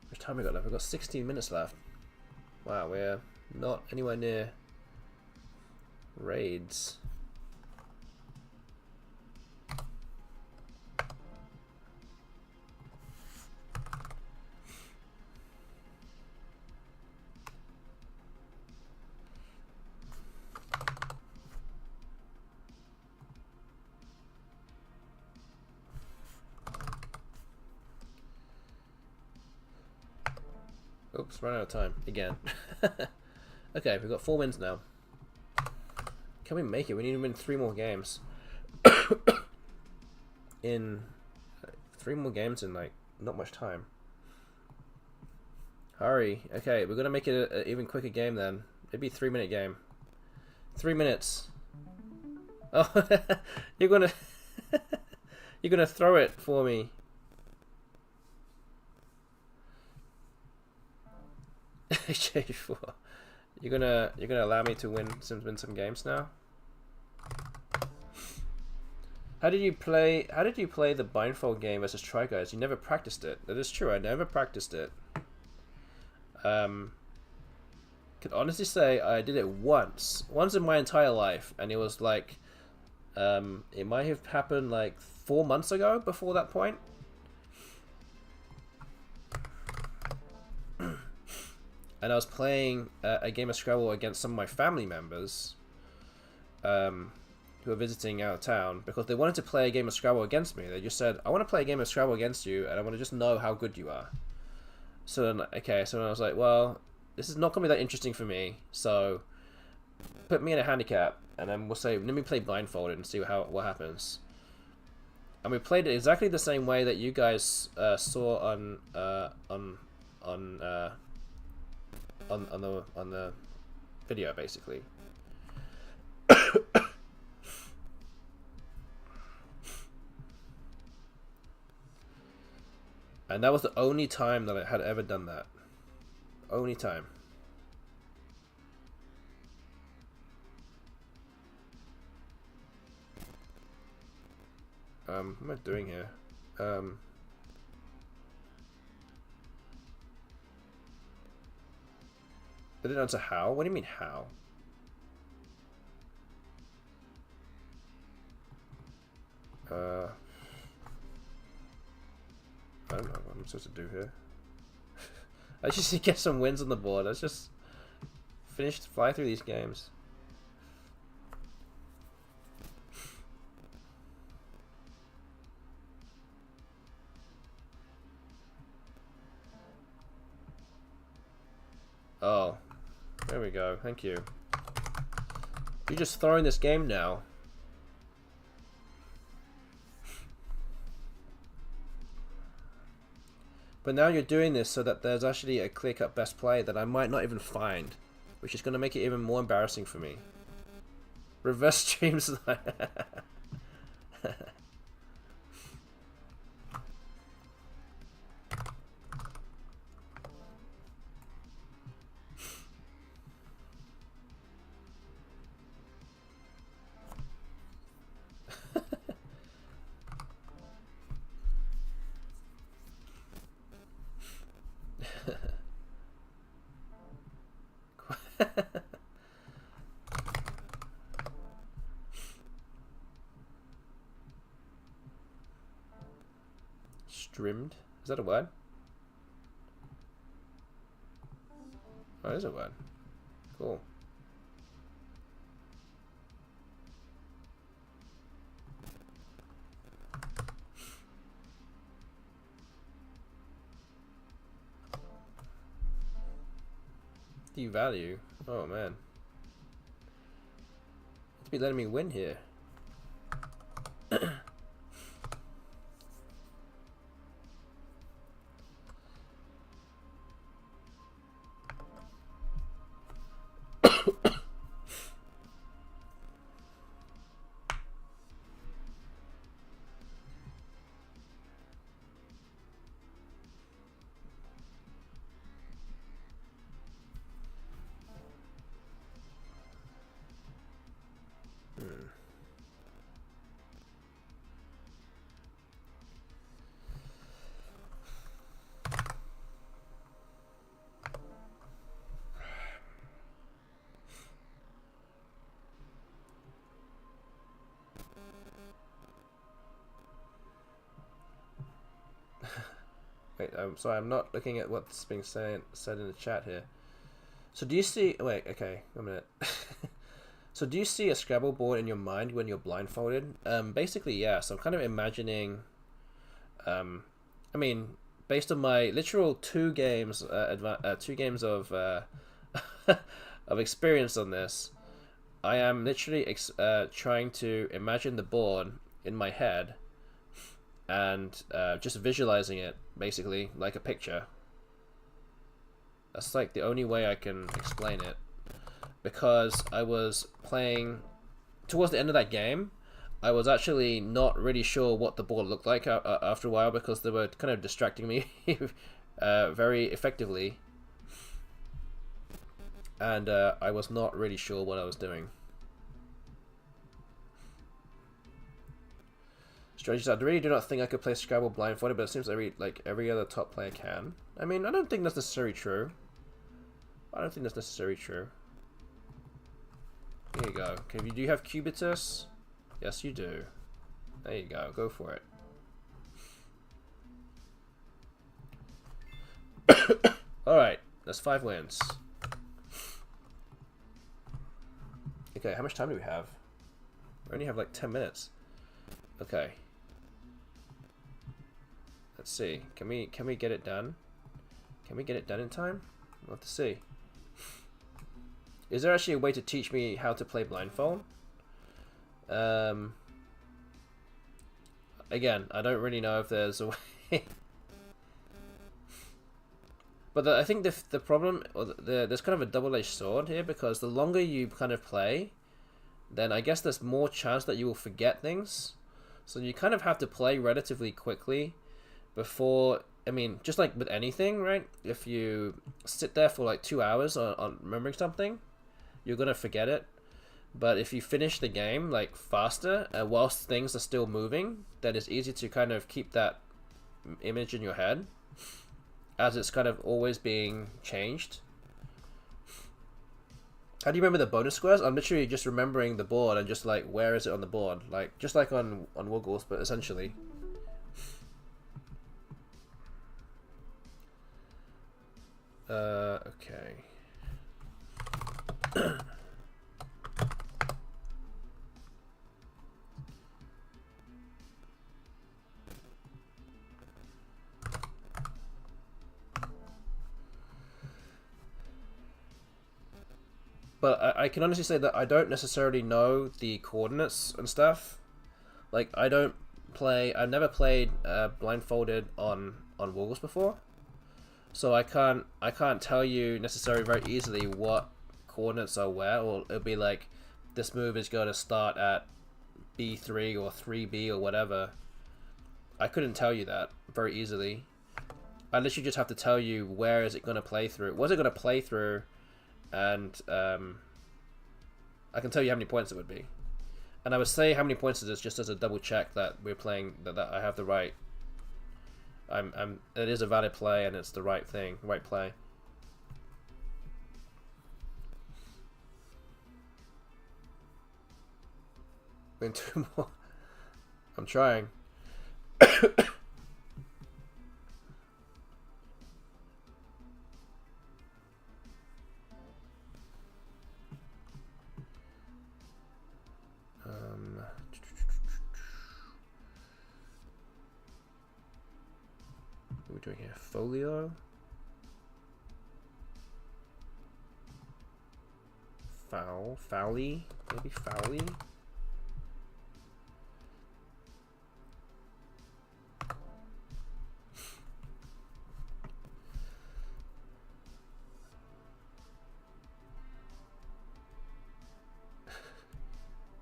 How much time we got left? We've got 16 minutes left. Wow, we're not anywhere near raids. Just run out of time again. Okay, we've got 4 wins now. Can we make it? We need to win 3 more games. In 3 more games in like not much time. Hurry. Okay, we're gonna make it an even quicker game then. Maybe 3-minute game. 3 minutes. Oh, you're gonna you're gonna throw it for me. J4. You're gonna allow me to win some games now. How did you play the blindfold game versus Try Guys? You never practiced it. That is true. I never practiced it. Could honestly say I did it once in my entire life, and it was like, it might have happened like 4 months ago. Before that point, and I was playing a game of Scrabble against some of my family members, who were visiting out of town, because they wanted to play a game of Scrabble against me. They just said, I want to play a game of Scrabble against you, and I want to just know how good you are. So then, okay, so then I was like, well, this is not going to be that interesting for me, so put me in a handicap, and then we'll say, let me play blindfolded and see what happens. And we played it exactly the same way that you guys saw on the video, basically. And that was the only time that I had ever done that. Only time. What am I doing here? I didn't answer how? What do you mean how? I don't know what I'm supposed to do here. I just need to get some wins on the board. Let's just fly through these games. Oh, there we go. Thank you. You're just throwing this game now. But now you're doing this so that there's actually a clear-cut best play that I might not even find, which is going to make it even more embarrassing for me. Reverse streams. Strimmed? Is that a word? Oh, it is a word. Cool. Devalue? Oh man. It's be letting me win here. Wait, I'm sorry, I'm not looking at what's being said in the chat here. So do you see... Wait, okay, a minute. So do you see a Scrabble board in your mind when you're blindfolded? Basically, yeah. So I'm kind of imagining... I mean, based on my literal 2 games of of experience on this, I am literally trying to imagine the board in my head and just visualizing it basically like a picture. That's like the only way I can explain it, because I was playing towards the end of that game. I was actually not really sure what the board looked like after a while, because they were kind of distracting me very effectively, and I was not really sure what I was doing. Strategies. I really do not think I could play Scrabble blindfolded, but it seems every other top player can. I mean, I don't think that's necessarily true. Here you go. Okay, do you have Cubitus? Yes, you do. There you go. Go for it. Alright, that's 5 wins. Okay, how much time do we have? We only have like 10 minutes. Okay. Let's see. Can we get it done? Can we get it done in time? We'll have to see. Is there actually a way to teach me how to play blindfold? Again, I don't really know if there's a way. But I think the problem, or there's kind of a double-edged sword here, because the longer you kind of play, then I guess there's more chance that you will forget things. So you kind of have to play relatively quickly before, I mean, just like with anything, right? If you sit there for like 2 hours on remembering something, you're gonna forget it. But if you finish the game like faster whilst things are still moving, then it's easy to kind of keep that image in your head as it's kind of always being changed. How do you remember the bonus squares? I'm literally just remembering the board and just like, where is it on the board? Like, just like on WOOGLES, but essentially. Okay. But I can honestly say that I don't necessarily know the coordinates and stuff. Like, I've never played blindfolded on WOOGLES before. So I can't tell you necessarily very easily what coordinates are where, or it'll be like, this move is going to start at B3 or 3B or whatever. I couldn't tell you that very easily. I literally just have to tell you, where is it going to play through? What's it going to play through? And I can tell you how many points it would be. And I would say how many points it is just as a double check that we're playing, that I have the right. It is a valid play and it's the right thing, right play. Win 2 more. I'm trying. What are we doing here? Folio? Fowly? Maybe Fowly?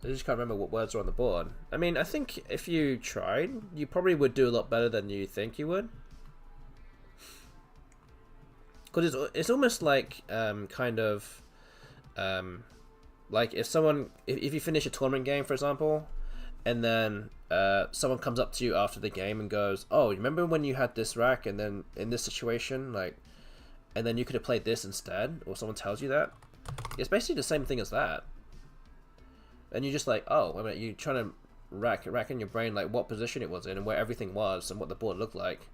I just can't remember what words are on the board. I mean, I think if you tried, you probably would do a lot better than you think you would. Because it's almost like kind of like if you finish a tournament game, for example, and then someone comes up to you after the game and goes, "Oh, you remember when you had this rack and then in this situation, like, and then you could have played this instead," or someone tells you that. It's basically the same thing as that. And you're just like, oh, I mean, you're trying to rack in your brain like what position it was in and where everything was and what the board looked like.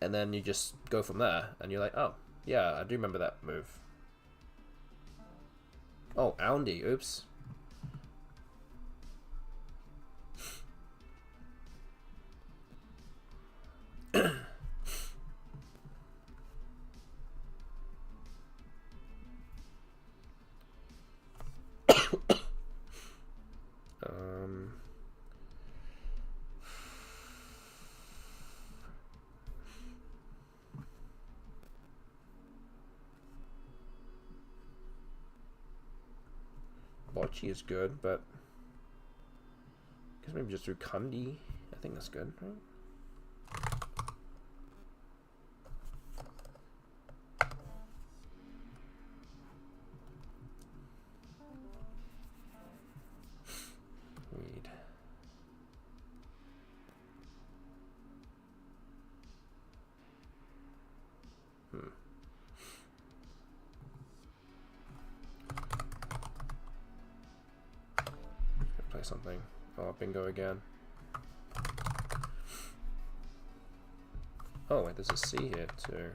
And then you just go from there and you're like, oh, yeah, I do remember that move. Oh, Aundy, oops. Bocce is good, but I guess maybe just through Kundi. I think that's good, right? Read. Play something. Oh, bingo again. Oh wait, there's a C here too.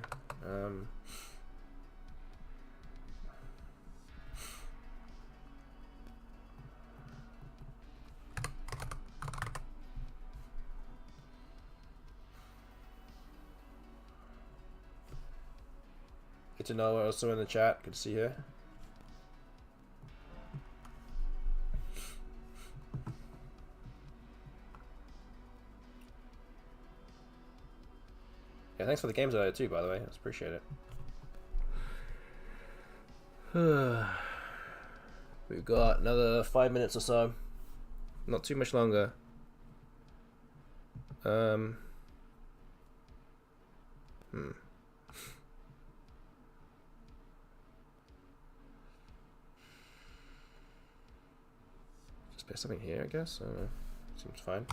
Good to know also in the chat. Good to see you. Yeah, thanks for the games earlier too, by the way. I appreciate it. We've got another 5 minutes or so. Not too much longer. Just play something here, I guess. Seems fine.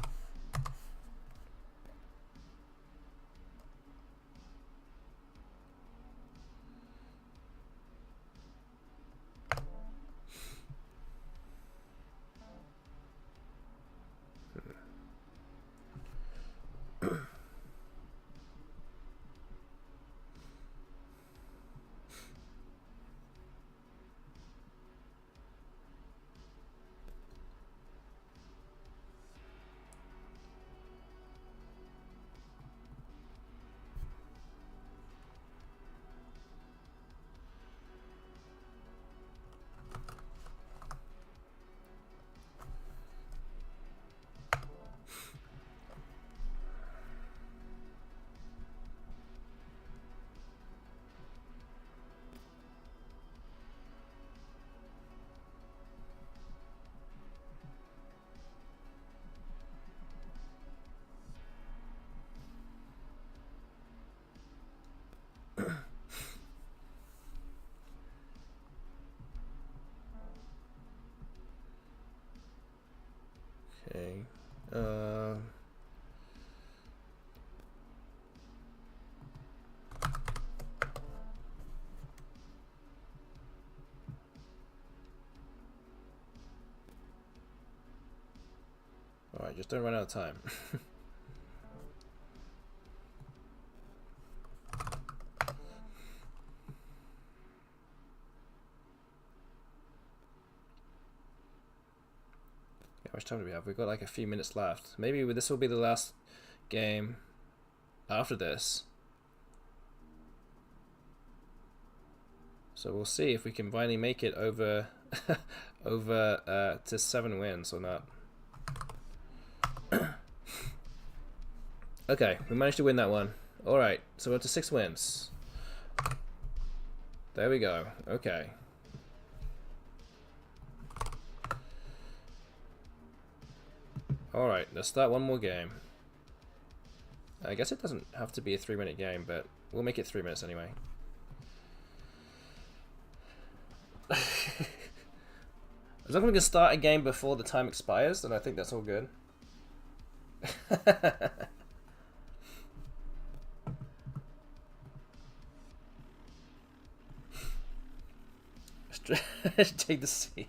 Okay. Alright, just don't run out of time. How much time do we have? We've got like a few minutes left. Maybe this will be the last game after this. So we'll see if we can finally make it over to 7 wins or not. Okay, we managed to win that one. Alright, so we're up to 6 wins. There we go. Okay. Alright, let's start one more game. I guess it doesn't have to be a 3-minute game, but we'll make it 3 minutes anyway. As long as we can start a game before the time expires, then I think that's all good. Take the seat.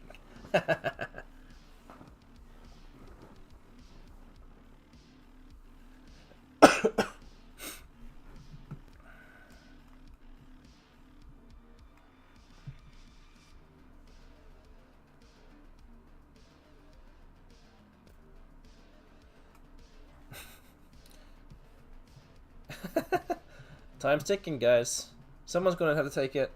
Time's ticking, guys. Someone's gonna have to take it.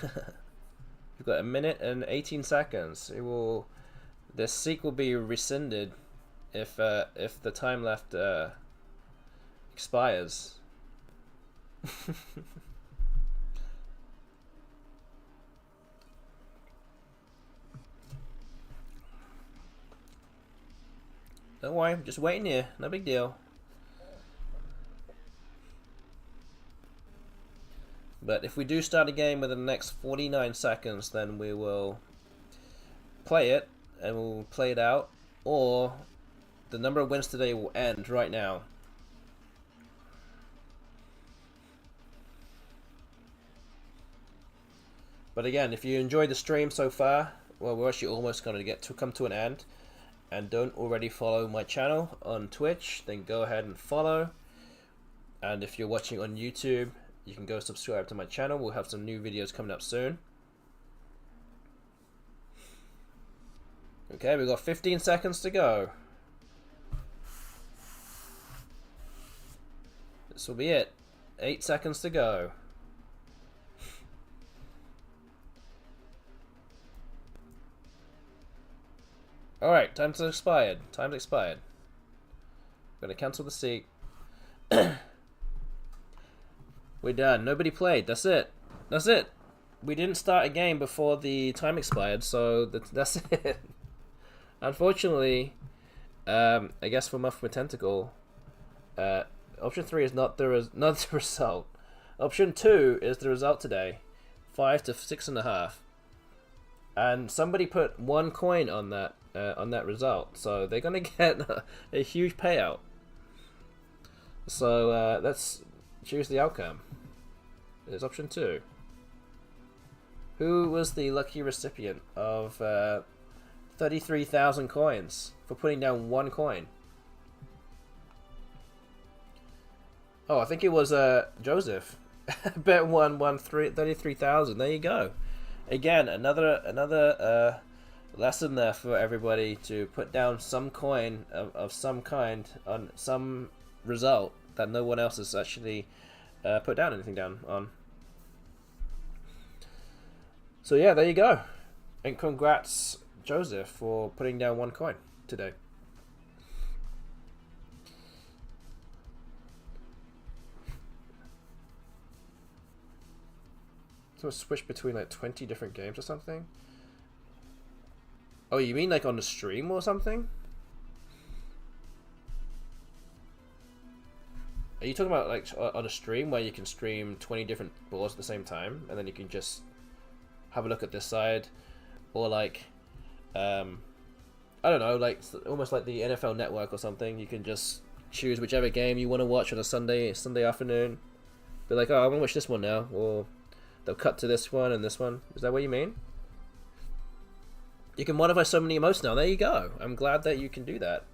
We've got 1 minute and 18 seconds. It will. The seek will be rescinded if the time left expires. Don't worry, I'm just waiting here. No big deal. But if we do start a game within the next 49 seconds, then we will play it, and we'll play it out, or the number of wins today will end right now. But again, if you enjoyed the stream so far, well, we're actually almost going to come to an end, and don't already follow my channel on Twitch, then go ahead and follow. And if you're watching on YouTube, you can go subscribe to my channel. We'll have some new videos coming up soon. Okay, we've got 15 seconds to go. This will be it. 8 seconds to go. Alright, time's expired. Time's expired. I'm gonna cancel the seat. We're done. Nobody played. That's it. That's it. We didn't start a game before the time expired, so that's it. Unfortunately, I guess for Muff with Tentacle, option 3 is not the result. Option 2 is the result today, 5 to 6.5, and somebody put 1 coin on that result, so they're gonna get a huge payout. So let's choose the outcome. It's option 2. Who was the lucky recipient of 33,000 coins for putting down 1 coin? Oh, I think it was Joseph. Bet 33,000. There you go. Again, another lesson there for everybody to put down some coin of some kind on some result that no one else has actually put down anything down on. So yeah, there you go. And congrats, Joseph, for putting down 1 coin today. So switch between like 20 different games or something? Oh, you mean like on the stream or something? Are you talking about like on a stream where you can stream 20 different boards at the same time, and then you can just have a look at this side, or like I don't know, like almost like the NFL Network or something? You can just choose whichever game you want to watch on a Sunday afternoon. Be like, oh, I want to watch this one now, or they'll cut to this one and this one. Is that what you mean? You can modify so many emotes now. There you go. I'm glad that you can do that.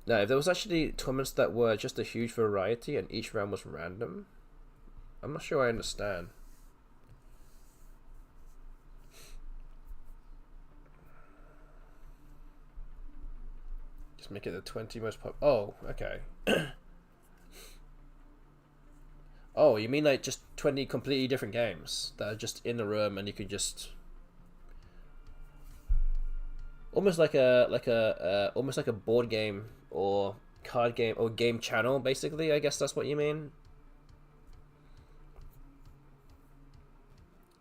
Now, if there was actually tournaments that were just a huge variety and each round was random, I'm not sure I understand. Just make it the 20 most pop. Oh, okay. Oh, you mean like just 20 completely different games that are just in the room, and you can just almost like a board game or card game or game channel, basically. I guess that's what you mean.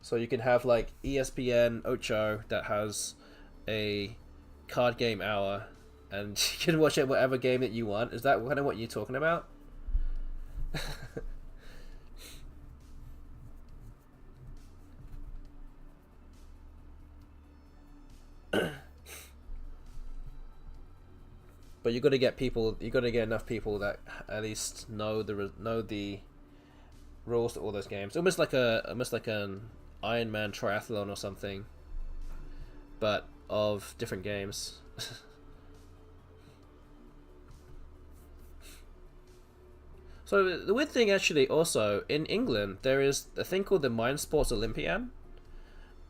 So you can have like ESPN Ocho that has a card game hour, and you can watch it whatever game that you want. Is that kind of what you're talking about? But you got to get people. You got to get enough people that at least know the rules to all those games. Almost like an Iron Man triathlon or something, but of different games. So the weird thing, actually, also in England, there is a thing called the Mind Sports Olympiad,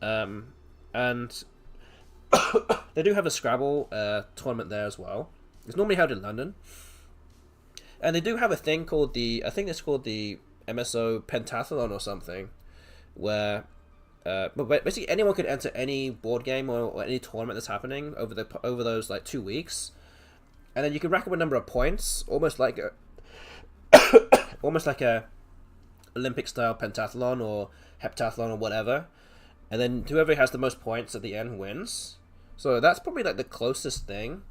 and they do have a Scrabble tournament there as well. It's normally held in London, and they do have a thing called I think it's called the MSO Pentathlon or something, where but basically anyone could enter any board game or any tournament that's happening over those like 2 weeks, and then you can rack up a number of points, almost like a Olympic style pentathlon or heptathlon or whatever, and then whoever has the most points at the end wins. So that's probably like the closest thing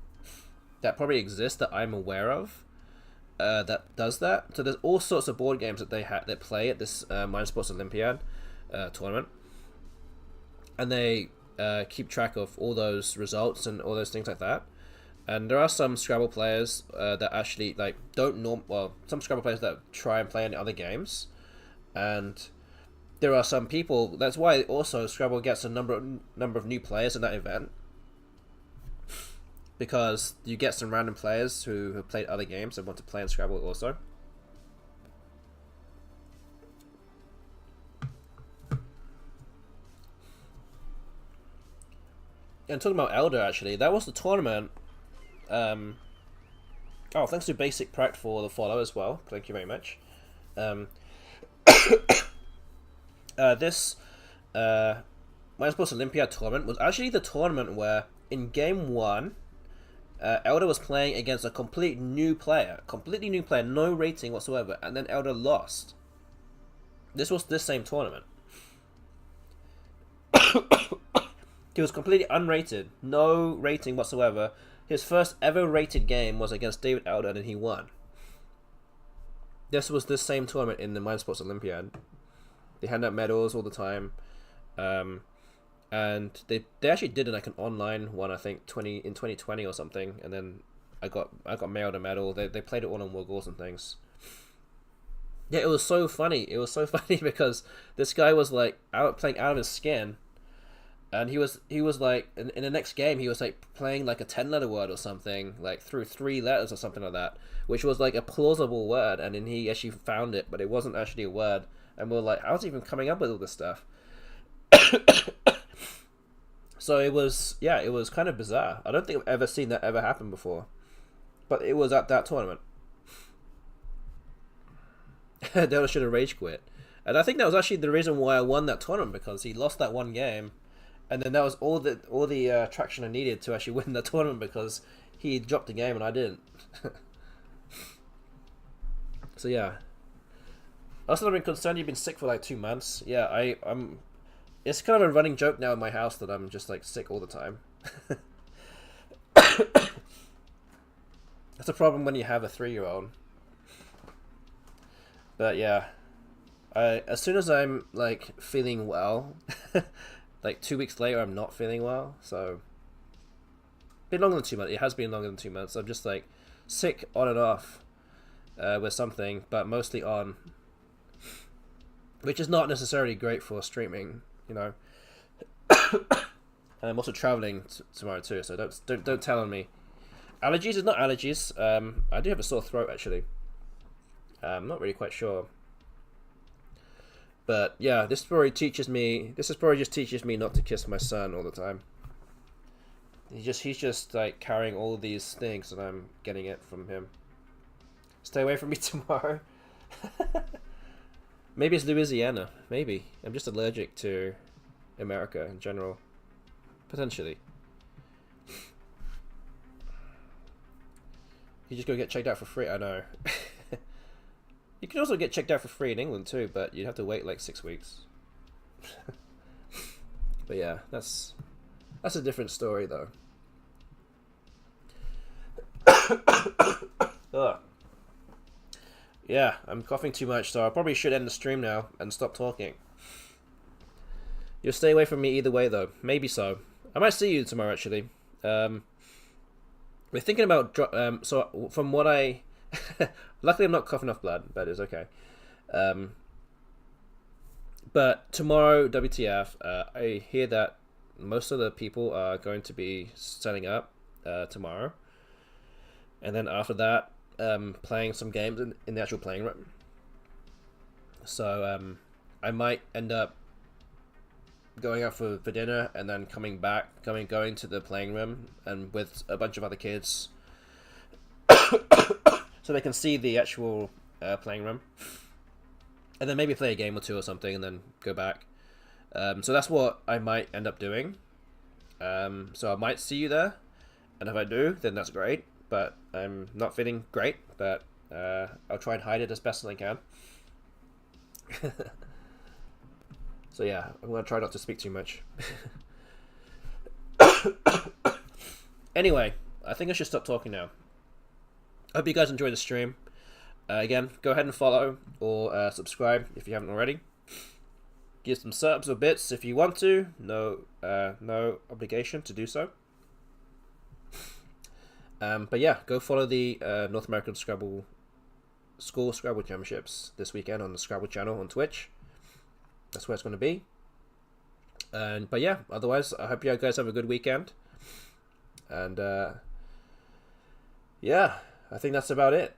that probably exists that I'm aware of that does that. So there's all sorts of board games that that play at this Mind Sports Olympiad tournament, and they keep track of all those results and all those things like that. And there are some Scrabble players that actually like some Scrabble players that try and play in other games, and there are some people. That's why also Scrabble gets a number of new players in that event, because you get some random players who have played other games and want to play in Scrabble also. And talking about Elder, actually, that was the tournament. Oh, thanks to Basic Pract for the follow as well. Thank you very much. This Mind Sports Olympiad tournament was actually the tournament where in game 1, Elder was playing against a completely new player, no rating whatsoever, and then Elder lost. This was this same tournament. He was completely unrated, no rating whatsoever. His first ever rated game was against David Elder, and he won. This was this same tournament in the Mind Sports Olympiad. They hand out medals all the time, and they actually did like an online one, I think in 2020 or something. And then I got mailed a medal. They played it all on WOOGLES and things. Yeah, it was so funny. It was so funny because this guy was like playing out of his skin. And he was like in the next game he was like playing like a 10-letter word or something, like through 3 letters or something like that, which was like a plausible word, and then he actually found it, but it wasn't actually a word, and we were like, how's he even coming up with all this stuff? So it was kind of bizarre. I don't think I've ever seen that ever happen before, but it was at that tournament. Dale should have rage quit, and I think that was actually the reason why I won that tournament, because he lost that one game. And then that was all the traction I needed to actually win the tournament, because he dropped the game and I didn't. So yeah. Also, I've been concerned you've been sick for like 2 months. Yeah, I'm. It's kind of a running joke now in my house that I'm just like sick all the time. That's a problem when you have a 3-year-old. But yeah, as soon as I'm like feeling well. Like 2 weeks later, I'm not feeling well, so been longer than 2 months. It has been longer than 2 months. I'm just like sick on and off with something, but mostly on, which is not necessarily great for streaming, you know. And I'm also traveling tomorrow too, so don't tell on me. Allergies is not allergies. I do have a sore throat actually. I'm not really quite sure. But yeah, this probably just teaches me not to kiss my son all the time. He's just like carrying all these things, and I'm getting it from him. Stay away from me tomorrow. Maybe it's Louisiana. Maybe I'm just allergic to America in general. Potentially. You just go get checked out for free. I know. You can also get checked out for free in England too, but you'd have to wait like 6 weeks. But yeah, that's a different story though. Ugh. Yeah, I'm coughing too much, so I probably should end the stream now and stop talking. You'll stay away from me either way though. Maybe so. I might see you tomorrow actually. We're thinking about so from what I luckily I'm not coughing off blood, but it's okay. But tomorrow, WTF, I hear that most of the people are going to be setting up tomorrow. And then after that, playing some games in the actual playing room. So I might end up going out for dinner and then going to the playing room and with a bunch of other kids. So they can see the actual playing room, and then maybe play a game or two or something, and then go back. So that's what I might end up doing. So I might see you there, and if I do, then that's great. But I'm not feeling great, but I'll try and hide it as best as I can. So yeah, I'm gonna try not to speak too much. Anyway, I think I should stop talking now. I hope you guys enjoy the stream. Again, go ahead and follow or subscribe if you haven't already. Give some subs or bits if you want to. No obligation to do so. But yeah, go follow the North American School Scrabble Championships this weekend on the Scrabble channel on Twitch. That's where it's going to be. But yeah, otherwise, I hope you guys have a good weekend. And yeah, I think that's about it.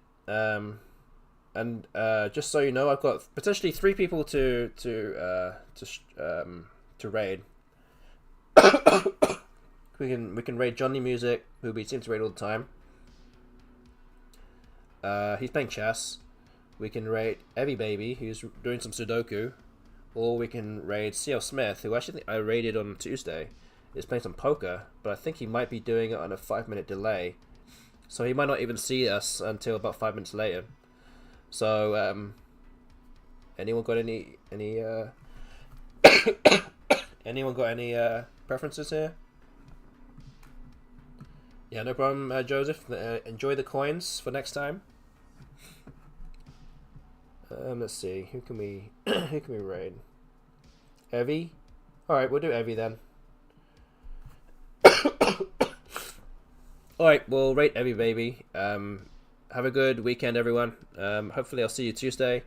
Just so you know, I've got potentially 3 people to raid. we can raid Johnny Music, who we seem to raid all the time. He's playing chess. We can raid Evie Baby, who's doing some Sudoku, or we can raid CL Smith, who actually I raided on Tuesday. Is playing some poker, but I think he might be doing it on a 5-minute delay, so he might not even see us until about 5 minutes later. So, anyone got any anyone got any preferences here? Yeah, no problem, Joseph. Enjoy the coins for next time. Let's see, who can we raid? Evie. All right, we'll do Evie then. Alright, we'll rate Evie Baby. Have a good weekend, everyone. Hopefully I'll see you Tuesday.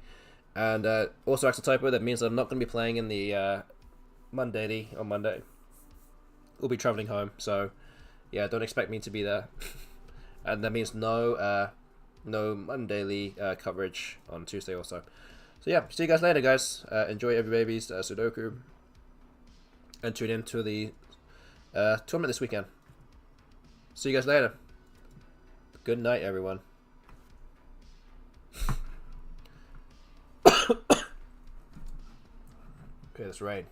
And also, Axel Typo, that means I'm not going to be playing in the Monday on Monday. We'll be traveling home, so yeah, don't expect me to be there. And that means no Monday coverage on Tuesday also. So yeah, see you guys later, guys. Enjoy Evie Baby's Sudoku. And tune in to the tournament this weekend. See you guys later. Good night, everyone. Okay, let's raid.